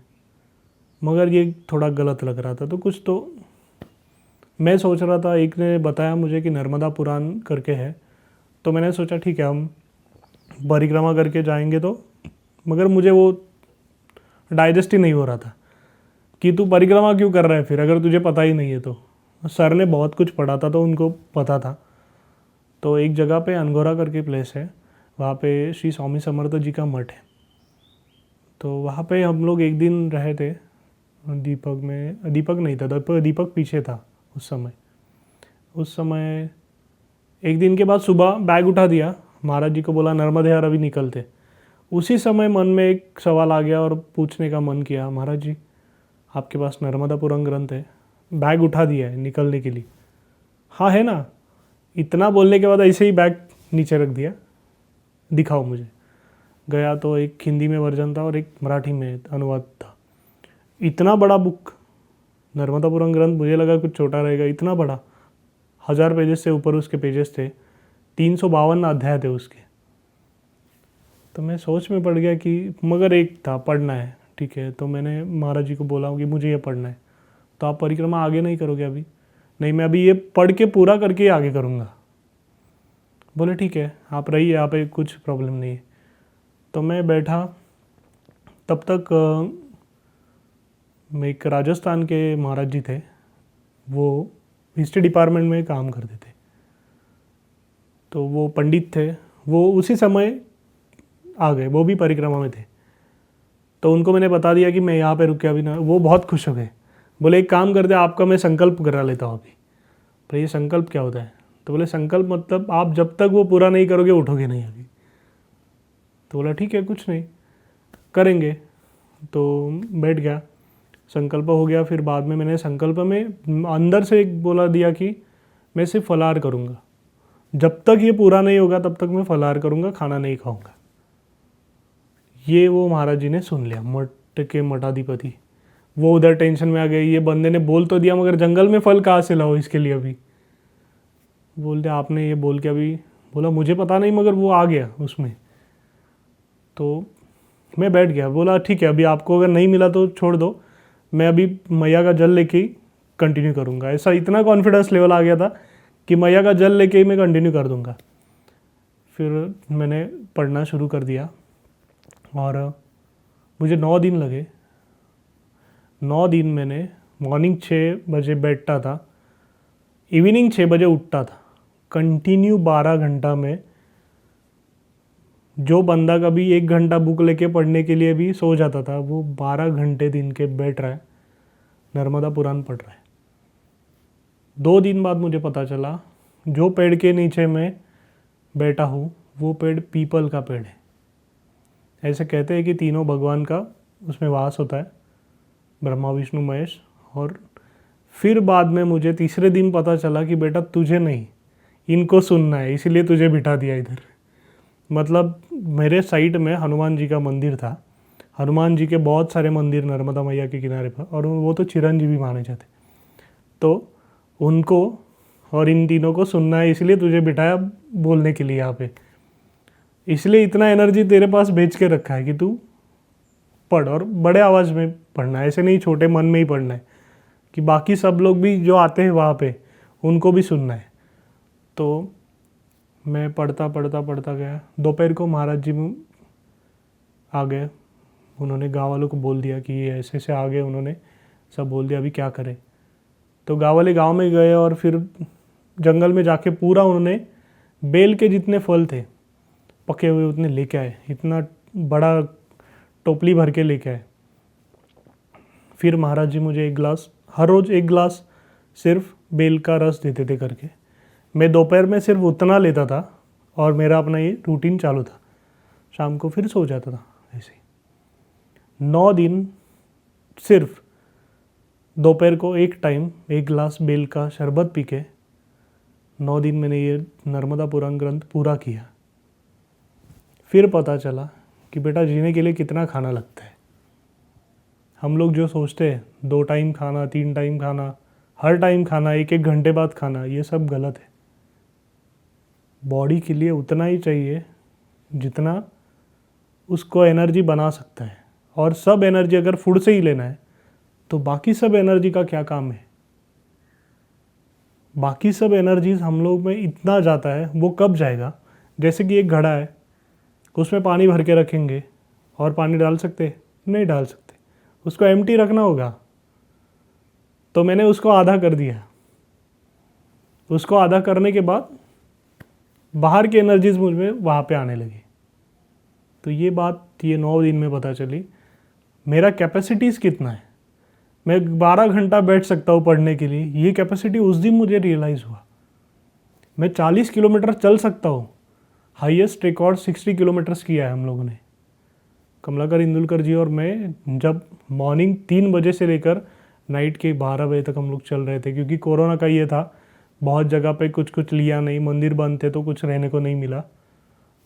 मगर ये थोड़ा गलत लग रहा था। तो कुछ तो मैं सोच रहा था, एक ने बताया मुझे कि नर्मदा पुराण करके है, तो मैंने सोचा ठीक है हम परिक्रमा करके जाएंगे। तो मगर मुझे वो डाइजेस्ट ही नहीं हो रहा था कि तू परिक्रमा क्यों कर रहा है फिर, अगर तुझे पता ही नहीं है तो। सर ने बहुत कुछ पढ़ा था तो उनको पता था। तो एक जगह पे अनगोरा करके प्लेस है, वहाँ पे श्री स्वामी समर्थ जी का मठ है। तो वहाँ पे हम लोग एक दिन रहे थे। दीपक में, दीपक नहीं था, दीपक पीछे था उस समय एक दिन के बाद सुबह बैग उठा दिया, महाराज जी को बोला नर्मदे यार अभी निकलते। उसी समय मन में एक सवाल आ गया और पूछने का मन किया, महाराज जी आपके पास नर्मदापुरम ग्रंथ है? बैग उठा दिया है निकलने के लिए? हाँ है ना। इतना बोलने के बाद ऐसे ही बैग नीचे रख दिया, दिखाओ मुझे। गया तो एक हिंदी में वर्जन था और एक मराठी में अनुवाद था। इतना बड़ा बुक नर्मदापुरम ग्रंथ, मुझे लगा कुछ छोटा रहेगा, इतना बड़ा, 1000 पेजेस से ऊपर उसके पेजेस थे, 352 अध्याय थे उसके। तो मैं सोच में पड़ गया कि मगर एक था पढ़ना है, ठीक है। तो मैंने महाराज जी को बोला कि मुझे ये पढ़ना है। तो आप परिक्रमा आगे नहीं करोगे अभी? नहीं, मैं अभी ये पढ़ के पूरा करके आगे करूँगा। बोले ठीक है आप रहिए, यहाँ पे कुछ प्रॉब्लम नहीं है। तो मैं बैठा। तब तक मैं एक राजस्थान के महाराज जी थे, वो हिस्ट्री डिपार्टमेंट में काम करते थे। तो वो पंडित थे, वो उसी समय आ गए, वो भी परिक्रमा में थे। तो उनको मैंने बता दिया कि मैं यहाँ पे रुक के अभी ना, वो बहुत खुश हो गए। बोले एक काम करते, आपका मैं संकल्प करा लेता हूँ अभी। पर ये संकल्प क्या होता है? तो बोले संकल्प मतलब आप जब तक वो पूरा नहीं करोगे उठोगे नहीं अभी। तो बोला ठीक है कुछ नहीं करेंगे। तो बैठ गया, संकल्प हो गया। फिर बाद में मैंने संकल्प में अंदर से एक बोला दिया कि मैं सिर्फ फलाहार करूँगा, जब तक ये पूरा नहीं होगा तब तक मैं फलाहार करूँगा, खाना नहीं खाऊँगा। ये वो महाराज जी ने सुन लिया, मठ के मठाधिपति। वो उधर टेंशन में आ गए, ये बंदे ने बोल तो दिया मगर जंगल में फल कहाँ से लाओ इसके लिए अभी। बोलते आपने ये बोल के अभी, बोला मुझे पता नहीं मगर वो आ गया उसमें। तो मैं बैठ गया, बोला ठीक है अभी आपको अगर नहीं मिला तो छोड़ दो, मैं अभी मैया का जल लेके ही कंटिन्यू करूँगा। ऐसा इतना कॉन्फिडेंस लेवल आ गया था कि मैया का जल लेके ही मैं कंटिन्यू कर दूँगा। फिर मैंने पढ़ना शुरू कर दिया और मुझे 9 दिन लगे। 9 दिन मैंने मॉर्निंग 6 बजे बैठता था, इवनिंग 6 बजे उठता था। कंटिन्यू 12 घंटा में जो बंदा कभी 1 घंटा बुक लेके पढ़ने के लिए भी सो जाता था, वो 12 घंटे दिन के बैठ रहा है, नर्मदा पुराण पढ़ रहा है। 2 दिन बाद मुझे पता चला जो पेड़ के नीचे मैं बैठा हूँ वो पेड़ पीपल का पेड़ है। ऐसे कहते हैं कि तीनों भगवान का उसमें वास होता है, ब्रह्मा विष्णु महेश। और फिर बाद में मुझे तीसरे दिन पता चला कि बेटा तुझे नहीं, इनको सुनना है, इसीलिए तुझे बिठा दिया इधर। मतलब मेरे साइड में हनुमान जी का मंदिर था। हनुमान जी के बहुत सारे मंदिर नर्मदा मैया के किनारे पर, और वो तो चिरंजीवी माने जाते। तो उनको और इन तीनों को सुनना है, इसलिए तुझे बिठाया बोलने के लिए यहाँ पे। इसलिए इतना एनर्जी तेरे पास भेज के रखा है कि तू पढ़, और बड़े आवाज़ में पढ़ना है, ऐसे नहीं छोटे मन में ही पढ़ना है कि बाकी सब लोग भी जो आते हैं वहाँ पे उनको भी सुनना है। तो मैं पढ़ता पढ़ता पढ़ता गया। दोपहर को महाराज जी आ गए, उन्होंने गाँव वालों को बोल दिया कि ये ऐसे ऐसे आ गए, उन्होंने सब बोल दिया अभी क्या करें। तो गाँव वाले गाँव में गए और फिर जंगल में जाके पूरा उन्होंने बेल के जितने फल थे पके हुए उतने लेके आए, इतना बड़ा टोपली भर के लेके आए। फिर महाराज जी मुझे 1 गिलास, हर रोज़ 1 गिलास सिर्फ बेल का रस देते थे करके। मैं दोपहर में सिर्फ उतना लेता था और मेरा अपना ये रूटीन चालू था। शाम को फिर सो जाता था ऐसे ही। 9 दिन सिर्फ दोपहर को एक टाइम 1 गिलास बेल का शरबत पी के 9 दिन मैंने ये नर्मदा पुराण ग्रंथ पूरा किया। फिर पता चला कि बेटा जीने के लिए कितना खाना लगता है। हम लोग जो सोचते हैं 2 टाइम खाना, 3 टाइम खाना, हर टाइम खाना, 1-1 घंटे बाद खाना, ये सब गलत है। बॉडी के लिए उतना ही चाहिए जितना उसको एनर्जी बना सकता है, और सब एनर्जी अगर फूड से ही लेना है तो बाकी सब एनर्जी का क्या काम है। बाकी सब एनर्जीज हम लोग में इतना जाता है, वो कब जाएगा। जैसे कि एक घड़ा है, उसमें पानी भर के रखेंगे और पानी डाल सकते? नहीं डाल सकते, उसको एम्प्टी रखना होगा। तो मैंने उसको आधा कर दिया। उसको आधा करने के बाद बाहर की एनर्जीज मुझ में वहाँ पे आने लगी। तो ये बात ये 9 दिन में पता चली मेरा कैपेसिटीज़ कितना है। मैं 12 घंटा बैठ सकता हूँ पढ़ने के लिए, ये कैपेसिटी उस दिन मुझे रियलाइज़ हुआ। मैं 40 किलोमीटर चल सकता हूँ। हाईएस्ट रिकॉर्ड 60 किलोमीटर्स किया है हम लोगों ने, कमलाकर इंदुलकर जी और मैं, जब मॉर्निंग 3 बजे से लेकर नाइट के 12 बजे तक हम लोग चल रहे थे। क्योंकि कोरोना का ये था, बहुत जगह पे कुछ कुछ लिया नहीं, मंदिर बंद थे तो कुछ रहने को नहीं मिला।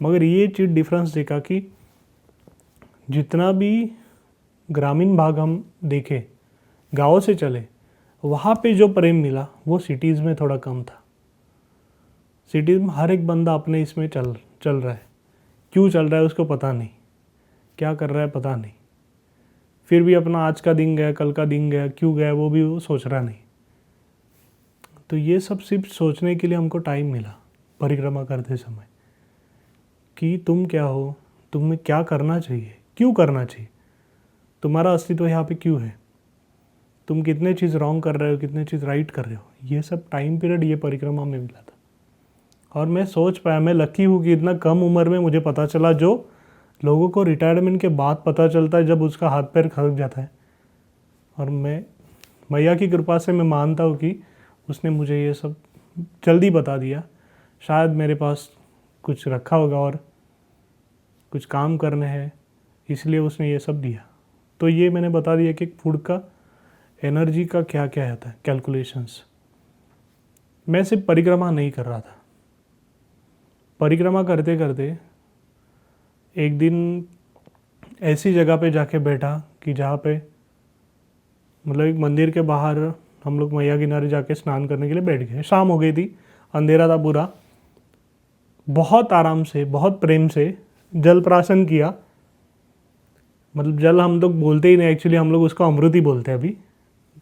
मगर ये चीज़ डिफरेंस देखा कि जितना भी ग्रामीण भाग हम देखे, गाँव से चले, वहाँ पे जो प्रेम मिला वो सिटीज़ में थोड़ा कम था। सिटीज़ में हर एक बंदा अपने इसमें चल रहा है, क्यों चल रहा है उसको पता नहीं, क्या कर रहा है पता नहीं, फिर भी अपना आज का दिन गया, कल का दिन गया, क्यों गया वो भी वो सोच रहा नहीं। तो ये सब सिर्फ सोचने के लिए हमको टाइम मिला परिक्रमा करते समय कि तुम क्या हो, तुम्हें क्या करना चाहिए, क्यों करना चाहिए, तुम्हारा अस्तित्व यहाँ पे क्यों है, तुम कितने चीज़ रॉन्ग कर रहे हो, कितने चीज़ राइट कर रहे हो। ये सब टाइम पीरियड ये परिक्रमा में मिला था। और मैं सोच पाया, मैं लकी हूँ कि इतना कम उम्र में मुझे पता चला, जो लोगों को रिटायरमेंट के बाद पता चलता है जब उसका हाथ पैर खड़क जाता है। और मैं मैया की कृपा से मैं मानता हूँ कि उसने मुझे ये सब जल्दी बता दिया। शायद मेरे पास कुछ रखा होगा और कुछ काम करने हैं, इसलिए उसने ये सब दिया। तो ये मैंने बता दिया कि फूड का एनर्जी का क्या क्या होता है, कैलकुलेशंस। मैं सिर्फ परिक्रमा नहीं कर रहा था, परिक्रमा करते करते एक दिन ऐसी जगह पे जाके बैठा कि जहाँ पे मतलब एक मंदिर के बाहर हम लोग मैया किनारे जाके स्नान करने के लिए बैठ गए। शाम हो गई थी, अंधेरा था पूरा। बहुत आराम से, बहुत प्रेम से जल प्राशन किया। मतलब जल हम लोग बोलते ही नहीं, एक्चुअली हम लोग उसको अमृत ही बोलते हैं अभी।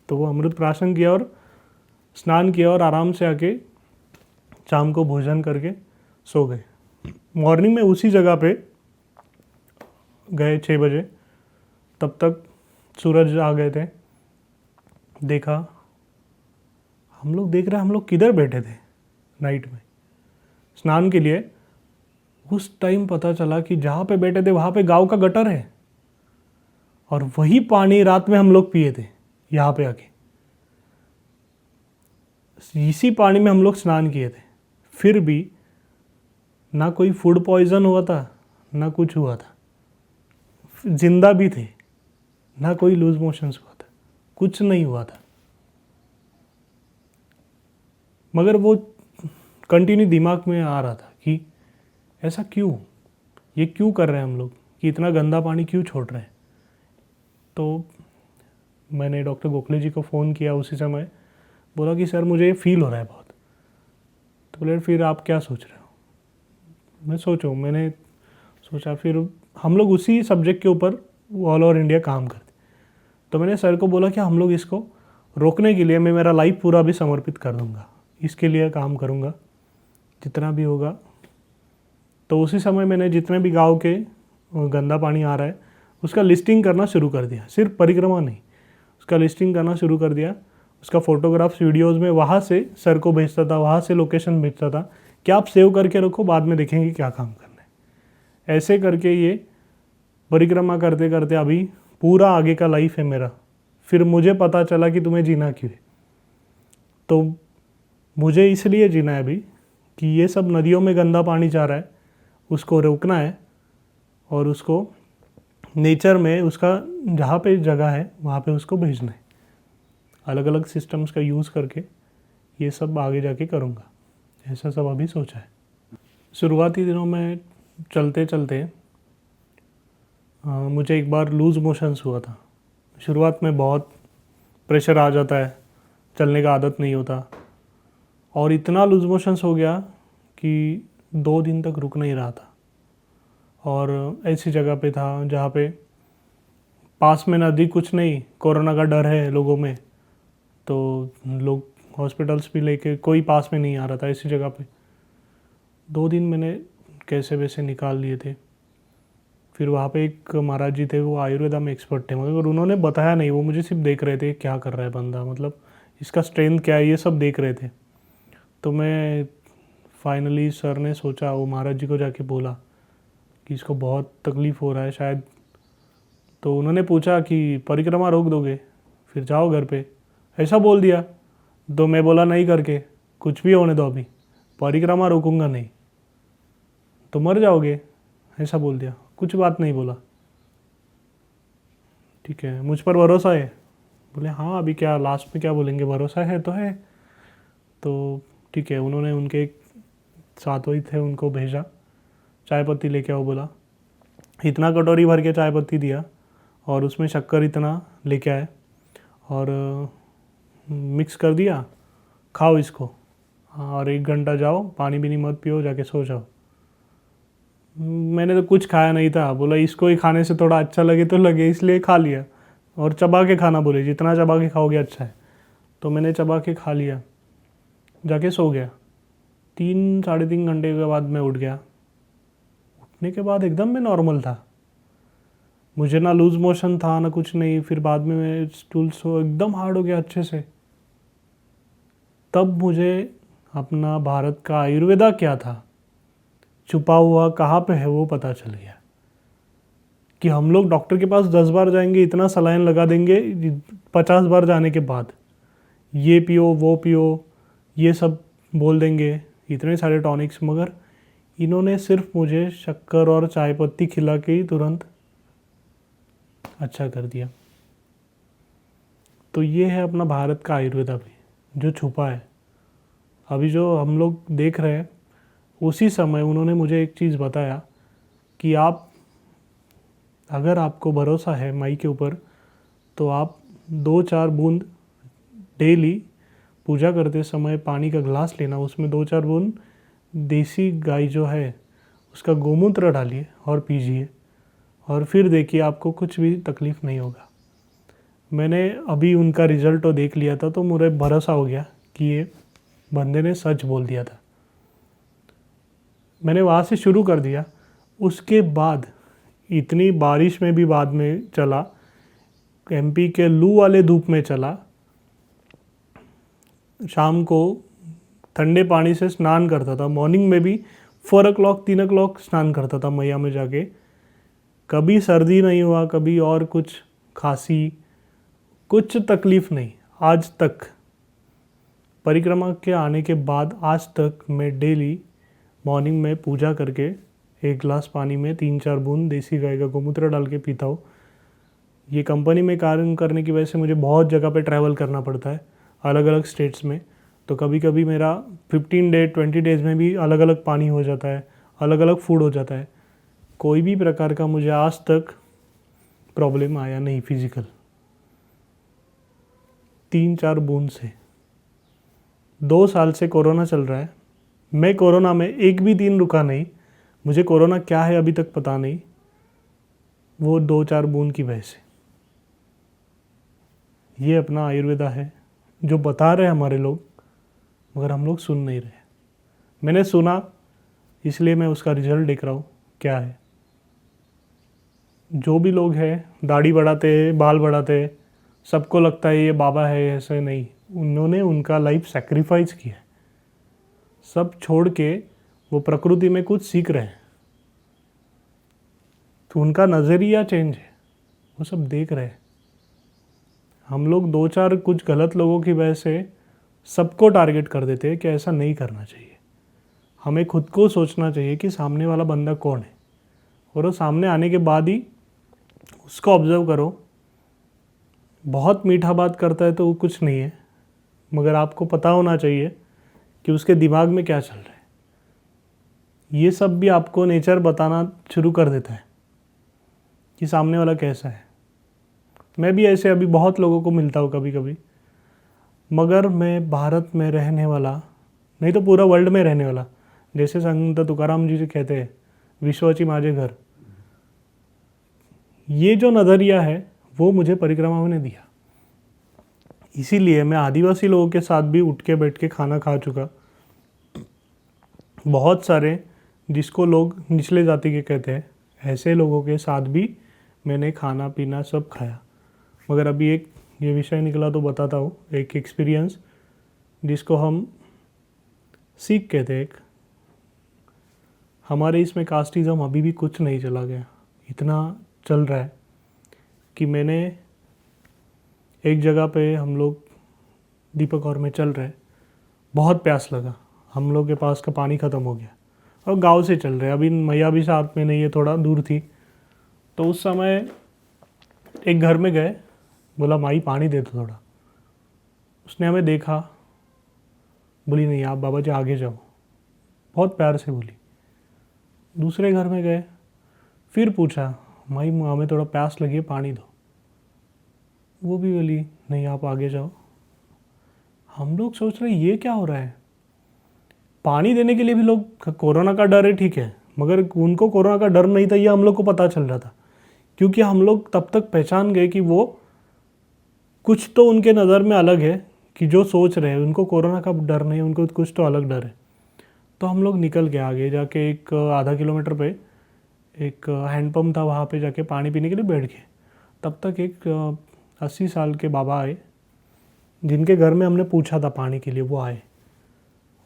तो वो अमृत प्राशन किया और स्नान किया और आराम से आके शाम को भोजन करके सो गए। मॉर्निंग में उसी जगह पे गए 6 बजे, तब तक सूरज आ गए थे। देखा, हम लोग देख रहे हैं हम लोग किधर बैठे थे नाइट में स्नान के लिए। उस टाइम पता चला कि जहाँ पे बैठे थे वहाँ पे गांव का गटर है और वही पानी रात में हम लोग पिए थे यहाँ पे आके। इसी पानी में हम लोग स्नान किए थे, फिर भी ना कोई फूड पॉइजन हुआ था ना कुछ हुआ था, जिंदा भी थे, ना कोई लूज मोशंस हुआ था, कुछ नहीं हुआ था। मगर वो कंटिन्यू दिमाग में आ रहा था कि ऐसा क्यों, ये क्यों कर रहे हैं हम लोग, कि इतना गंदा पानी क्यों छोड़ रहे हैं। तो मैंने डॉक्टर गोखले जी को फ़ोन किया उसी समय, बोला कि सर मुझे ये फील हो रहा है बहुत। तो बोले फिर आप क्या सोच रहे हो। मैंने सोचा फिर हम लोग उसी सब्जेक्ट के ऊपर ऑल ओवर इंडिया काम करते। तो मैंने सर को बोला कि हम लोग इसको रोकने के लिए मैं मेरा लाइफ पूरा भी समर्पित कर दूंगा, इसके लिए काम करूंगा जितना भी होगा। तो उसी समय मैंने जितने भी गांव के गंदा पानी आ रहा है उसका लिस्टिंग करना शुरू कर दिया, सिर्फ परिक्रमा नहीं, उसका लिस्टिंग करना शुरू कर दिया। उसका फ़ोटोग्राफ्स वीडियोज़ में वहाँ से सर को भेजता था, वहाँ से लोकेशन भेजता था कि आप सेव करके रखो, बाद में देखेंगे क्या काम करना है। ऐसे करके ये परिक्रमा करते करते अभी पूरा आगे का लाइफ है मेरा। फिर मुझे पता चला कि तुम्हें जीना क्यों है। तो मुझे इसलिए जीना है अभी कि ये सब नदियों में गंदा पानी जा रहा है, उसको रोकना है और उसको नेचर में उसका जहाँ पे जगह है वहाँ पे उसको भेजना है। अलग अलग सिस्टम्स का यूज़ करके ये सब आगे जाके करूँगा, ऐसा सब अभी सोचा है। शुरुआती दिनों में चलते चलते मुझे एक बार लूज़ मोशंस हुआ था। शुरुआत में बहुत प्रेशर आ जाता है, चलने का आदत नहीं होता, और इतना लूज़ मोशंस हो गया कि 2 दिन तक रुक नहीं रहा था। और ऐसी जगह पे था जहाँ पे पास में नदी कुछ नहीं, कोरोना का डर है लोगों में, तो लोग हॉस्पिटल्स भी लेके कोई पास में नहीं आ रहा था। ऐसी जगह पे 2 दिन मैंने कैसे वैसे निकाल लिए थे। फिर वहाँ पे एक महाराज जी थे, वो आयुर्वेदा में एक्सपर्ट थे, मगर उन्होंने बताया नहीं, वो मुझे सिर्फ देख रहे थे क्या कर रहा है बंदा, मतलब इसका स्ट्रेंथ क्या है, ये सब देख रहे थे। तो मैं फाइनली सर ने सोचा, वो महाराज जी को जाके बोला कि इसको बहुत तकलीफ़ हो रहा है शायद। तो उन्होंने पूछा कि परिक्रमा रोक दोगे, फिर जाओ घर पे, ऐसा बोल दिया। तो मैं बोला नहीं करके कुछ भी होने दो, अभी परिक्रमा रोकूंगा नहीं तो मर जाओगे, ऐसा बोल दिया, कुछ बात नहीं बोला। ठीक है, मुझ पर भरोसा है। बोले हाँ, अभी क्या लास्ट में क्या बोलेंगे, भरोसा है तो है। तो ठीक है, उन्होंने उनके एक साथ वही थे उनको भेजा, चाय पत्ती लेके आओ बोला। इतना कटोरी भर के चाय पत्ती दिया और उसमें शक्कर इतना लेके आए और मिक्स कर दिया, खाओ इसको, और 1 घंटा जाओ, पानी भी नहीं मत पियो, जाके सो जाओ। मैंने तो कुछ खाया नहीं था, बोला इसको ही खाने से थोड़ा अच्छा लगे तो लगे, इसलिए खा लिया। और चबा के खाना बोले, जितना चबा के खाओगे अच्छा है। तो मैंने चबा के खा लिया, जाके सो गया। 3-3.5 घंटे के बाद मैं उठ गया। उठने के बाद एकदम मैं नॉर्मल था, मुझे ना लूज मोशन था ना कुछ नहीं। फिर बाद में मैं स्टूल सो एकदम हार्ड हो गया अच्छे से। तब मुझे अपना भारत का आयुर्वेदा क्या था, छुपा हुआ कहाँ पे है, वो पता चल गया। कि हम लोग डॉक्टर के पास 10 बार जाएंगे, इतना सलाइन लगा देंगे 50 बार जाने के बाद, ये पियो वो पियो ये सब बोल देंगे, इतने सारे टॉनिक्स, मगर इन्होंने सिर्फ मुझे शक्कर और चाय पत्ती खिला के ही तुरंत अच्छा कर दिया। तो ये है अपना भारत का आयुर्वेदा भी, जो छुपा है। अभी जो हम लोग देख रहे हैं, उसी समय उन्होंने मुझे एक चीज़ बताया कि आप, अगर आपको भरोसा है माई के ऊपर, तो आप 2-4 बूंद डेली पूजा करते समय पानी का ग्लास लेना, उसमें 2-4 बूंद देसी गाय जो है उसका गोमूत्र डालिए और पीजिए, और फिर देखिए आपको कुछ भी तकलीफ़ नहीं होगा। मैंने अभी उनका रिज़ल्ट तो देख लिया था, तो मुझे भरोसा हो गया कि ये बंदे ने सच बोल दिया था। मैंने वहाँ से शुरू कर दिया। उसके बाद इतनी बारिश में भी बाद में चला, एमपी के लू वाले धूप में चला, शाम को ठंडे पानी से स्नान करता था, मॉर्निंग में भी 4 o'clock 3 o'clock स्नान करता था मैया में जाके। कभी सर्दी नहीं हुआ, कभी और कुछ खांसी, कुछ तकलीफ़ नहीं आज तक। परिक्रमा के आने के बाद आज तक मैं डेली मॉर्निंग में पूजा करके 1 गिलास पानी में 3-4 बूंद देसी गाय का गोमूत्र डाल के पीता हूँ। ये कंपनी में कार्य करने की वजह से मुझे बहुत जगह पे ट्रैवल करना पड़ता है, अलग अलग स्टेट्स में। तो कभी कभी मेरा 15 डे 20 डेज़ में भी अलग अलग पानी हो जाता है, अलग अलग फूड हो जाता है। कोई भी प्रकार का मुझे आज तक प्रॉब्लम आया नहीं फिजिकल। 3-4 बूंद से 2 साल से कोरोना चल रहा है। मैं कोरोना में एक भी दिन रुका नहीं। मुझे कोरोना क्या है अभी तक पता नहीं, वो 2-4 बूंद की वजह से। ये अपना आयुर्वेदा है जो बता रहे हैं हमारे लोग, मगर हम लोग सुन नहीं रहे। मैंने सुना इसलिए मैं उसका रिजल्ट देख रहा हूँ क्या है। जो भी लोग हैं दाढ़ी बढ़ाते, बाल बढ़ाते, सबको लगता है ये बाबा है, ऐसे नहीं। उन्होंने उनका लाइफ सैक्रिफाइस किया है। सब छोड़ के वो प्रकृति में कुछ सीख रहे हैं, तो उनका नज़रिया चेंज है, वो सब देख रहे हैं। हम लोग 2-4 कुछ गलत लोगों की वजह से सबको टारगेट कर देते हैं कि ऐसा नहीं करना चाहिए। हमें खुद को सोचना चाहिए कि सामने वाला बंदा कौन है, और वो सामने आने के बाद ही उसको ऑब्जर्व करो। बहुत मीठा बात करता है तो वो कुछ नहीं है, मगर आपको पता होना चाहिए कि उसके दिमाग में क्या चल रहा है। ये सब भी आपको नेचर बताना शुरू कर देता है कि सामने वाला कैसा है। मैं भी ऐसे अभी बहुत लोगों को मिलता हूँ कभी कभी, मगर मैं भारत में रहने वाला नहीं तो पूरा वर्ल्ड में रहने वाला, जैसे संत तुकाराम जी कहते हैं विश्वाची माझे घर। ये जो नज़रिया है वो मुझे परिक्रमा ने दिया। इसीलिए मैं आदिवासी लोगों के साथ भी उठ के बैठ के खाना खा चुका। बहुत सारे जिसको लोग निचले जाति के कहते हैं, ऐसे लोगों के साथ भी मैंने खाना पीना सब खाया। मगर अभी एक ये विषय निकला तो बताता हूँ, एक एक्सपीरियंस जिसको हम सीख कहते हैं। एक हमारे इसमें कास्टिज़म अभी भी कुछ नहीं चला गया, इतना चल रहा है कि मैंने एक जगह पे हम लोग दीपक और में चल रहे, बहुत प्यास लगा, हम लोग के पास का पानी ख़त्म हो गया और गांव से चल रहे, अभी मैया भी साथ में नहीं है, थोड़ा दूर थी। तो उस समय एक घर में गए, बोला माई पानी दे दो थोड़ा। उसने हमें देखा, बोली नहीं आप बाबा जी आगे जाओ, बहुत प्यार से बोली। दूसरे घर में गए, फिर पूछा माई हमें थोड़ा प्यास लगी है पानी दो। वो भी बोली नहीं आप आगे जाओ। हम लोग सोच रहे ये क्या हो रहा है। पानी देने के लिए भी लोग, कोरोना का डर है ठीक है, मगर उनको कोरोना का डर नहीं था, ये हम लोग को पता चल रहा था। क्योंकि हम लोग तब तक पहचान गए कि वो कुछ तो उनके नज़र में अलग है, कि जो सोच रहे हैं उनको कोरोना का डर नहीं, उनको कुछ तो अलग डर है। तो हम लोग निकल गए आगे जाके, एक आधा किलोमीटर पे एक हैंडपम्प था, वहाँ पे जाके पानी पीने के लिए बैठ गए। तब तक एक 80 साल के बाबा आए, जिनके घर में हमने पूछा था पानी के लिए, वो आए।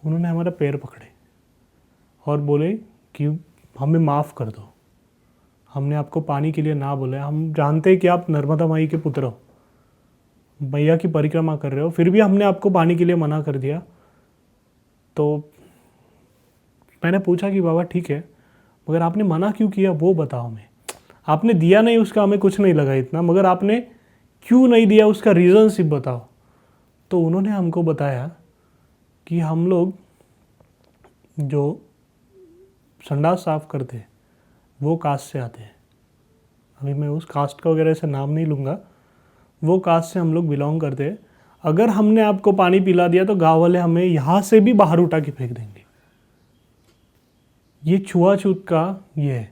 उन्होंने हमारा पैर पकड़े और बोले कि हमें माफ़ कर दो, हमने आपको पानी के लिए ना बोला, हम जानते हैं कि आप नर्मदा माई के पुत्र हो, मैया की परिक्रमा कर रहे हो, फिर भी हमने आपको पानी के लिए मना कर दिया। तो मैंने पूछा कि बाबा ठीक है, मगर आपने मना क्यों किया वो बताओ हमें। आपने दिया नहीं उसका हमें कुछ नहीं लगा इतना, मगर आपने क्यों नहीं दिया उसका रीज़न सिर्फ बताओ। तो उन्होंने हमको बताया कि हम लोग जो संडास साफ करते हैं वो कास्ट से आते हैं। अभी मैं उस कास्ट का वगैरह से नाम नहीं लूँगा, वो कास्ट से हम लोग बिलोंग करते हैं। अगर हमने आपको पानी पिला दिया तो गाँव वाले हमें यहाँ से भी बाहर उठा के फेंक देंगे। ये छुआछूत का ये है,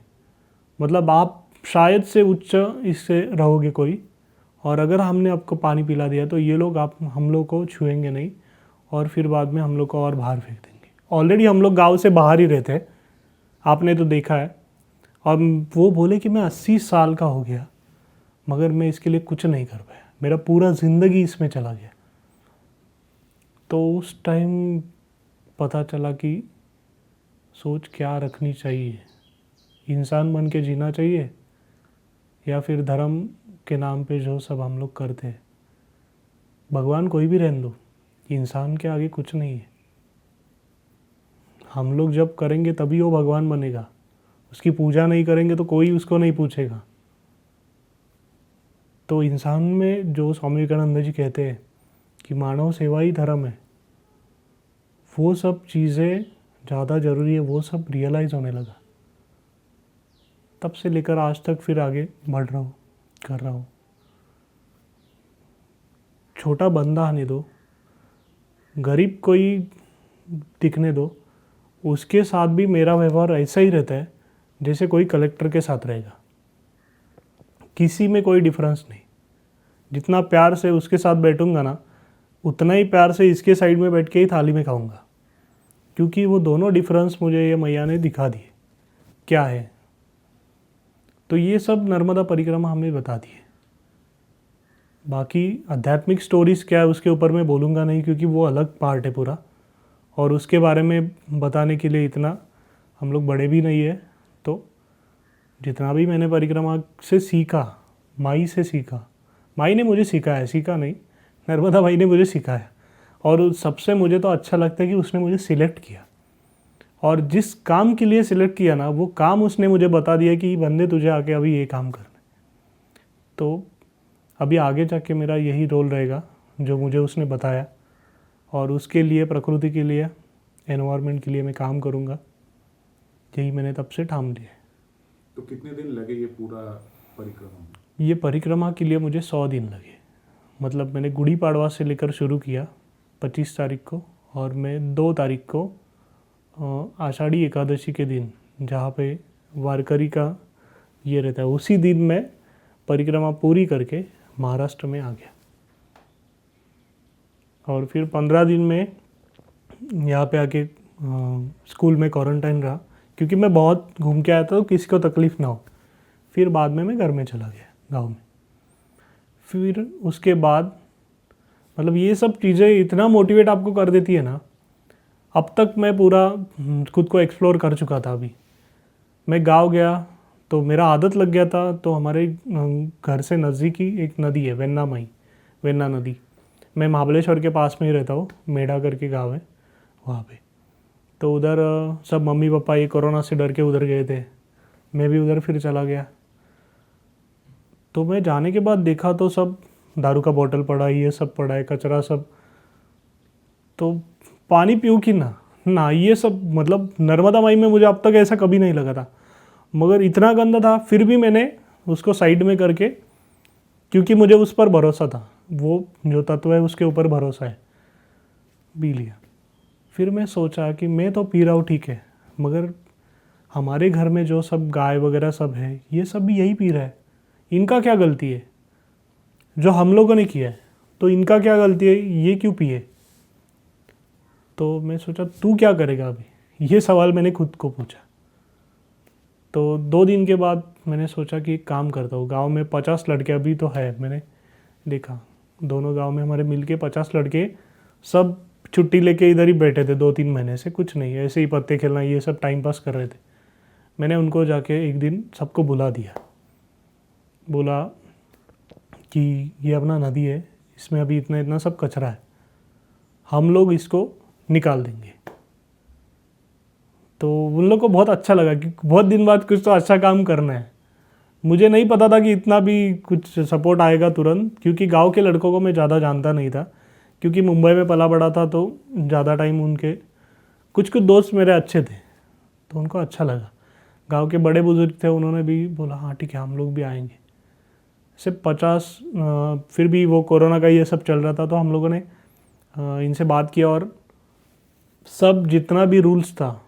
मतलब आप शायद से उच्च इससे रहोगे कोई, और अगर हमने आपको पानी पिला दिया तो ये लोग हम लोग को छुएंगे नहीं, और फिर बाद में हम लोग को और बाहर फेंक देंगे। ऑलरेडी हम लोग गांव से बाहर ही रहते हैं, आपने तो देखा है। और वो बोले कि मैं 80 साल का हो गया, मगर मैं इसके लिए कुछ नहीं कर पाया, मेरा पूरा ज़िंदगी इसमें चला गया। तो उस टाइम पता चला कि सोच क्या रखनी चाहिए, इंसान बन के जीना चाहिए या फिर धर्म के नाम पे जो सब हम लोग करते हैं। भगवान कोई भी रहने दो, इंसान के आगे कुछ नहीं है। हम लोग जब करेंगे तभी वो भगवान बनेगा, उसकी पूजा नहीं करेंगे तो कोई उसको नहीं पूछेगा। तो इंसान में जो स्वामी विवेकानंद जी कहते हैं कि मानव सेवा ही धर्म है, वो सब चीज़ें ज़्यादा ज़रूरी है, वो सब रियलाइज़ होने लगा। तब से लेकर आज तक फिर आगे बढ़ रहा हूँ, कर रहा हूँ। छोटा बंदा आने दो, गरीब कोई दिखने दो, उसके साथ भी मेरा व्यवहार ऐसा ही रहता है जैसे कोई कलेक्टर के साथ रहेगा। किसी में कोई डिफरेंस नहीं। जितना प्यार से उसके साथ बैठूंगा ना, उतना ही प्यार से इसके साइड में बैठ के ही थाली में खाऊंगा, क्योंकि वो दोनों डिफरेंस मुझे ये मैया ने दिखा दिए क्या है। तो ये सब नर्मदा परिक्रमा हमें बता दी है। बाकी आध्यात्मिक स्टोरीज़ क्या है उसके ऊपर मैं बोलूँगा नहीं, क्योंकि वो अलग पार्ट है पूरा, और उसके बारे में बताने के लिए इतना हम लोग बड़े भी नहीं है। तो जितना भी मैंने परिक्रमा से सीखा, माई से सीखा, माई ने मुझे सिखाया, सीखा नहीं, नर्मदा माई ने मुझे सिखाया। और सबसे मुझे तो अच्छा लगता है कि उसने मुझे सिलेक्ट किया, और जिस काम के लिए सिलेक्ट किया ना, वो काम उसने मुझे बता दिया कि बंदे तुझे आके अभी ये काम करना है। तो अभी आगे जाके मेरा यही रोल रहेगा जो मुझे उसने बताया, और उसके लिए, प्रकृति के लिए, एनवायरनमेंट के लिए मैं काम करूँगा। यही मैंने तब से ठान लिया है। तो कितने दिन लगे ये पूरा परिक्रमा में? ये परिक्रमा के लिए मुझे 100 दिन लगे। मतलब मैंने गुड़ी पाड़वा से लेकर शुरू किया 25 तारीख को, और मैं 2 तारीख को आषाढ़ी एकादशी के दिन, जहाँ पे वारकरी का ये रहता है, उसी दिन मैं परिक्रमा पूरी करके महाराष्ट्र में आ गया। और फिर 15 दिन में यहाँ पे आके स्कूल में क्वारंटाइन रहा, क्योंकि मैं बहुत घूम के आया था तो किसी को तकलीफ़ ना हो। फिर बाद में मैं घर में चला गया, गांव में। फिर उसके बाद मतलब ये सब चीज़ें इतना मोटिवेट आपको कर देती है ना। अब तक मैं पूरा खुद को एक्सप्लोर कर चुका था। अभी मैं गांव गया तो मेरा आदत लग गया था। तो हमारे घर से नज़दीक ही एक नदी है, वेन्ना नदी। मैं महाबलेश्वर के पास में ही रहता हूँ, मेढ़ा करके गांव है वहाँ पे। तो उधर सब मम्मी पापा ये कोरोना से डर के उधर गए थे, मैं भी उधर फिर चला गया। तो मैं जाने के बाद देखा तो सब दारू का बोतल पड़ा है, ये सब पड़ा है, कचरा सब। तो पानी पीऊँ कि ना ये सब, मतलब नर्मदा माई में मुझे अब तक ऐसा कभी नहीं लगा था, मगर इतना गंदा था। फिर भी मैंने उसको साइड में करके, क्योंकि मुझे उस पर भरोसा था, वो जो तत्व है उसके ऊपर भरोसा है, पी लिया। फिर मैं सोचा कि मैं तो पी रहा हूँ ठीक है, मगर हमारे घर में जो सब गाय वगैरह सब है, ये सब भी यही पी रहा है, इनका क्या गलती है? जो हम लोगों ने किया है तो इनका क्या गलती है, ये क्यों पिए? तो मैं सोचा तू क्या करेगा अभी, ये सवाल मैंने खुद को पूछा। तो 2 दिन के बाद मैंने सोचा कि एक काम करता हूँ। गांव में 50 लड़के अभी तो है, मैंने देखा दोनों गांव में हमारे मिलके 50 लड़के सब छुट्टी लेके इधर ही बैठे थे 2-3 महीने से, कुछ नहीं, ऐसे ही पत्ते खेलना ये सब टाइम पास कर रहे थे। मैंने उनको जाके एक दिन सबको बुला दिया, बोला कि ये अपना नदी है, इसमें अभी इतना इतना सब कचरा है, हम लोग इसको निकाल देंगे। तो उन लोग को बहुत अच्छा लगा कि बहुत दिन बाद कुछ तो अच्छा काम करना है। मुझे नहीं पता था कि इतना भी कुछ सपोर्ट आएगा तुरंत, क्योंकि गांव के लड़कों को मैं ज़्यादा जानता नहीं था, क्योंकि मुंबई में पला बड़ा था। तो ज़्यादा टाइम उनके कुछ दोस्त मेरे अच्छे थे, तो उनको अच्छा लगा। गांव के बड़े बुजुर्ग थे, उन्होंने भी बोला हाँ ठीक है हम लोग भी आएंगे। सिर्फ 50 फिर भी वो कोरोना का ये सब चल रहा था, तो हम लोगों ने इनसे बात किया, और सब जितना भी रूल्स था,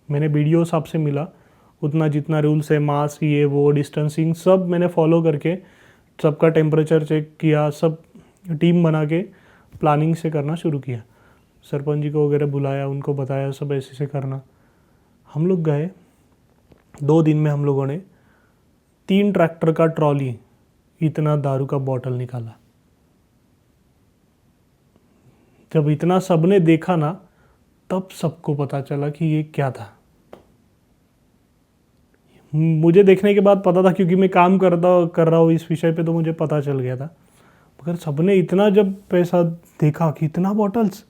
मैंने वीडियो आपसे मिला उतना, जितना रूल्स है, मास्क ये वो डिस्टेंसिंग सब मैंने फॉलो करके, सबका टेम्परेचर चेक किया, सब टीम बना के प्लानिंग से करना शुरू किया। सरपंच जी को वगैरह बुलाया, उनको बताया सब ऐसे से करना। हम लोग गए, 2 दिन में हम लोगों ने 3 ट्रैक्टर का ट्रॉली इतना दारू का बॉटल निकाला। जब इतना सबने देखा ना, तब सबको पता चला कि ये क्या था। मुझे देखने के बाद पता था, क्योंकि मैं काम कर रहा हूँ इस विषय पे, तो मुझे पता चल गया था। मगर सबने इतना जब पैसा देखा कि इतना बॉटल्स,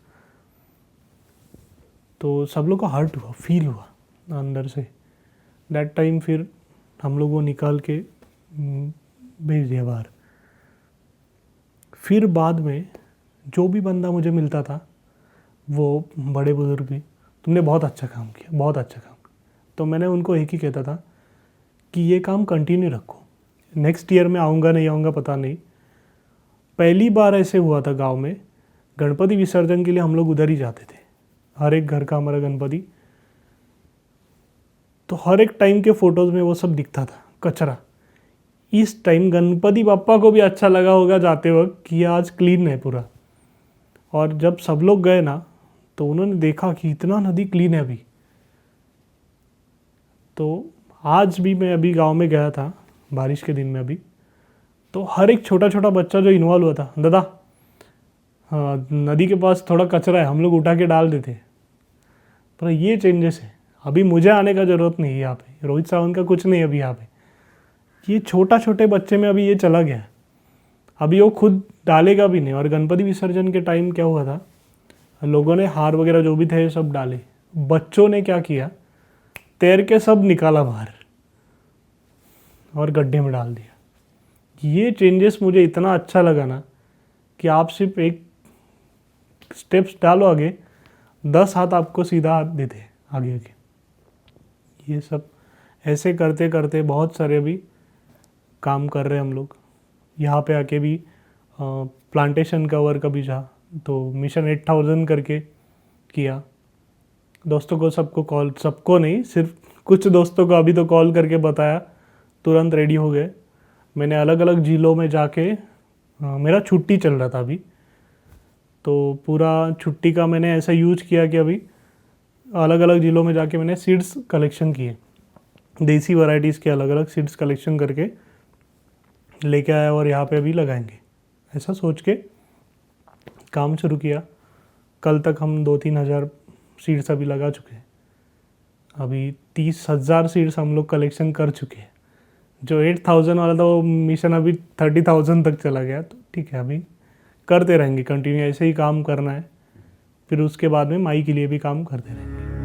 तो सब लोग को हर्ट हुआ, फील हुआ अंदर से। दैट टाइम फिर हम लोग वो निकाल के भेज दिया बाहर। फिर बाद में जो भी बंदा मुझे मिलता था, वो बड़े बुजुर्ग भी, तुमने बहुत अच्छा काम किया, बहुत अच्छा काम किया। तो मैंने उनको एक ही कहता था कि ये काम कंटिन्यू रखो। नेक्स्ट ईयर में आऊँगा नहीं आऊँगा पता नहीं। पहली बार ऐसे हुआ था गांव में, गणपति विसर्जन के लिए हम लोग उधर ही जाते थे, हर एक घर का हमारा गणपति। तो हर एक टाइम के फोटोज़ में वो सब दिखता था, कचरा। इस टाइम गणपति बापा को भी अच्छा लगा होगा जाते वक्त कि आज क्लीन है पूरा। और जब सब लोग गए ना, तो उन्होंने देखा कि इतना नदी क्लीन है अभी। तो आज भी मैं अभी गांव में गया था बारिश के दिन में अभी, तो हर एक छोटा छोटा बच्चा जो इन्वॉल्व हुआ था, दादा हाँ नदी के पास थोड़ा कचरा है, हम लोग उठा के डाल देते। पर ये चेंजेस है। अभी मुझे आने का ज़रूरत नहीं है यहाँ पे, रोहित सावंत का कुछ नहीं अभी यहाँ पे। ये छोटा छोटे बच्चे में अभी ये चला गया है। अभी वो खुद डालेगा भी नहीं। और गणपति विसर्जन के टाइम क्या हुआ था, लोगों ने हार वगैरह जो भी थे सब डाले, बच्चों ने क्या किया, तैर के सब निकाला बाहर और गड्ढे में डाल दिया। ये चेंजेस मुझे इतना अच्छा लगा ना कि आप सिर्फ एक स्टेप्स डालो आगे, 10 हाथ आपको सीधा हाथ देते आगे आगे। ये सब ऐसे करते करते बहुत सारे अभी काम कर रहे हैं हम लोग। यहाँ पे आके भी प्लांटेशन कवर का भी था, तो मिशन 8000 करके किया। दोस्तों को सबको कॉल, सबको नहीं सिर्फ कुछ दोस्तों को अभी तो कॉल करके बताया, तुरंत रेडी हो गए। मैंने अलग अलग जिलों में जाके, मेरा छुट्टी चल रहा था अभी, तो पूरा छुट्टी का मैंने ऐसा यूज किया कि अभी अलग अलग जिलों में जाके मैंने सीड्स कलेक्शन किए, देसी वैरायटीज़ के अलग अलग सीड्स कलेक्शन करके लेके आया और यहाँ पे अभी लगाएंगे, ऐसा सोच के काम शुरू किया। कल तक हम 2-3 हज़ार सीड्स अभी लगा चुके हैं। अभी 30,000 सीड्स हम लोग कलेक्शन कर चुके हैं। जो 8000 वाला था वो मिशन अभी 30,000 तक चला गया। तो ठीक है, अभी करते रहेंगे कंटिन्यू, ऐसे ही काम करना है। फिर उसके बाद में माई के लिए भी काम करते रहेंगे।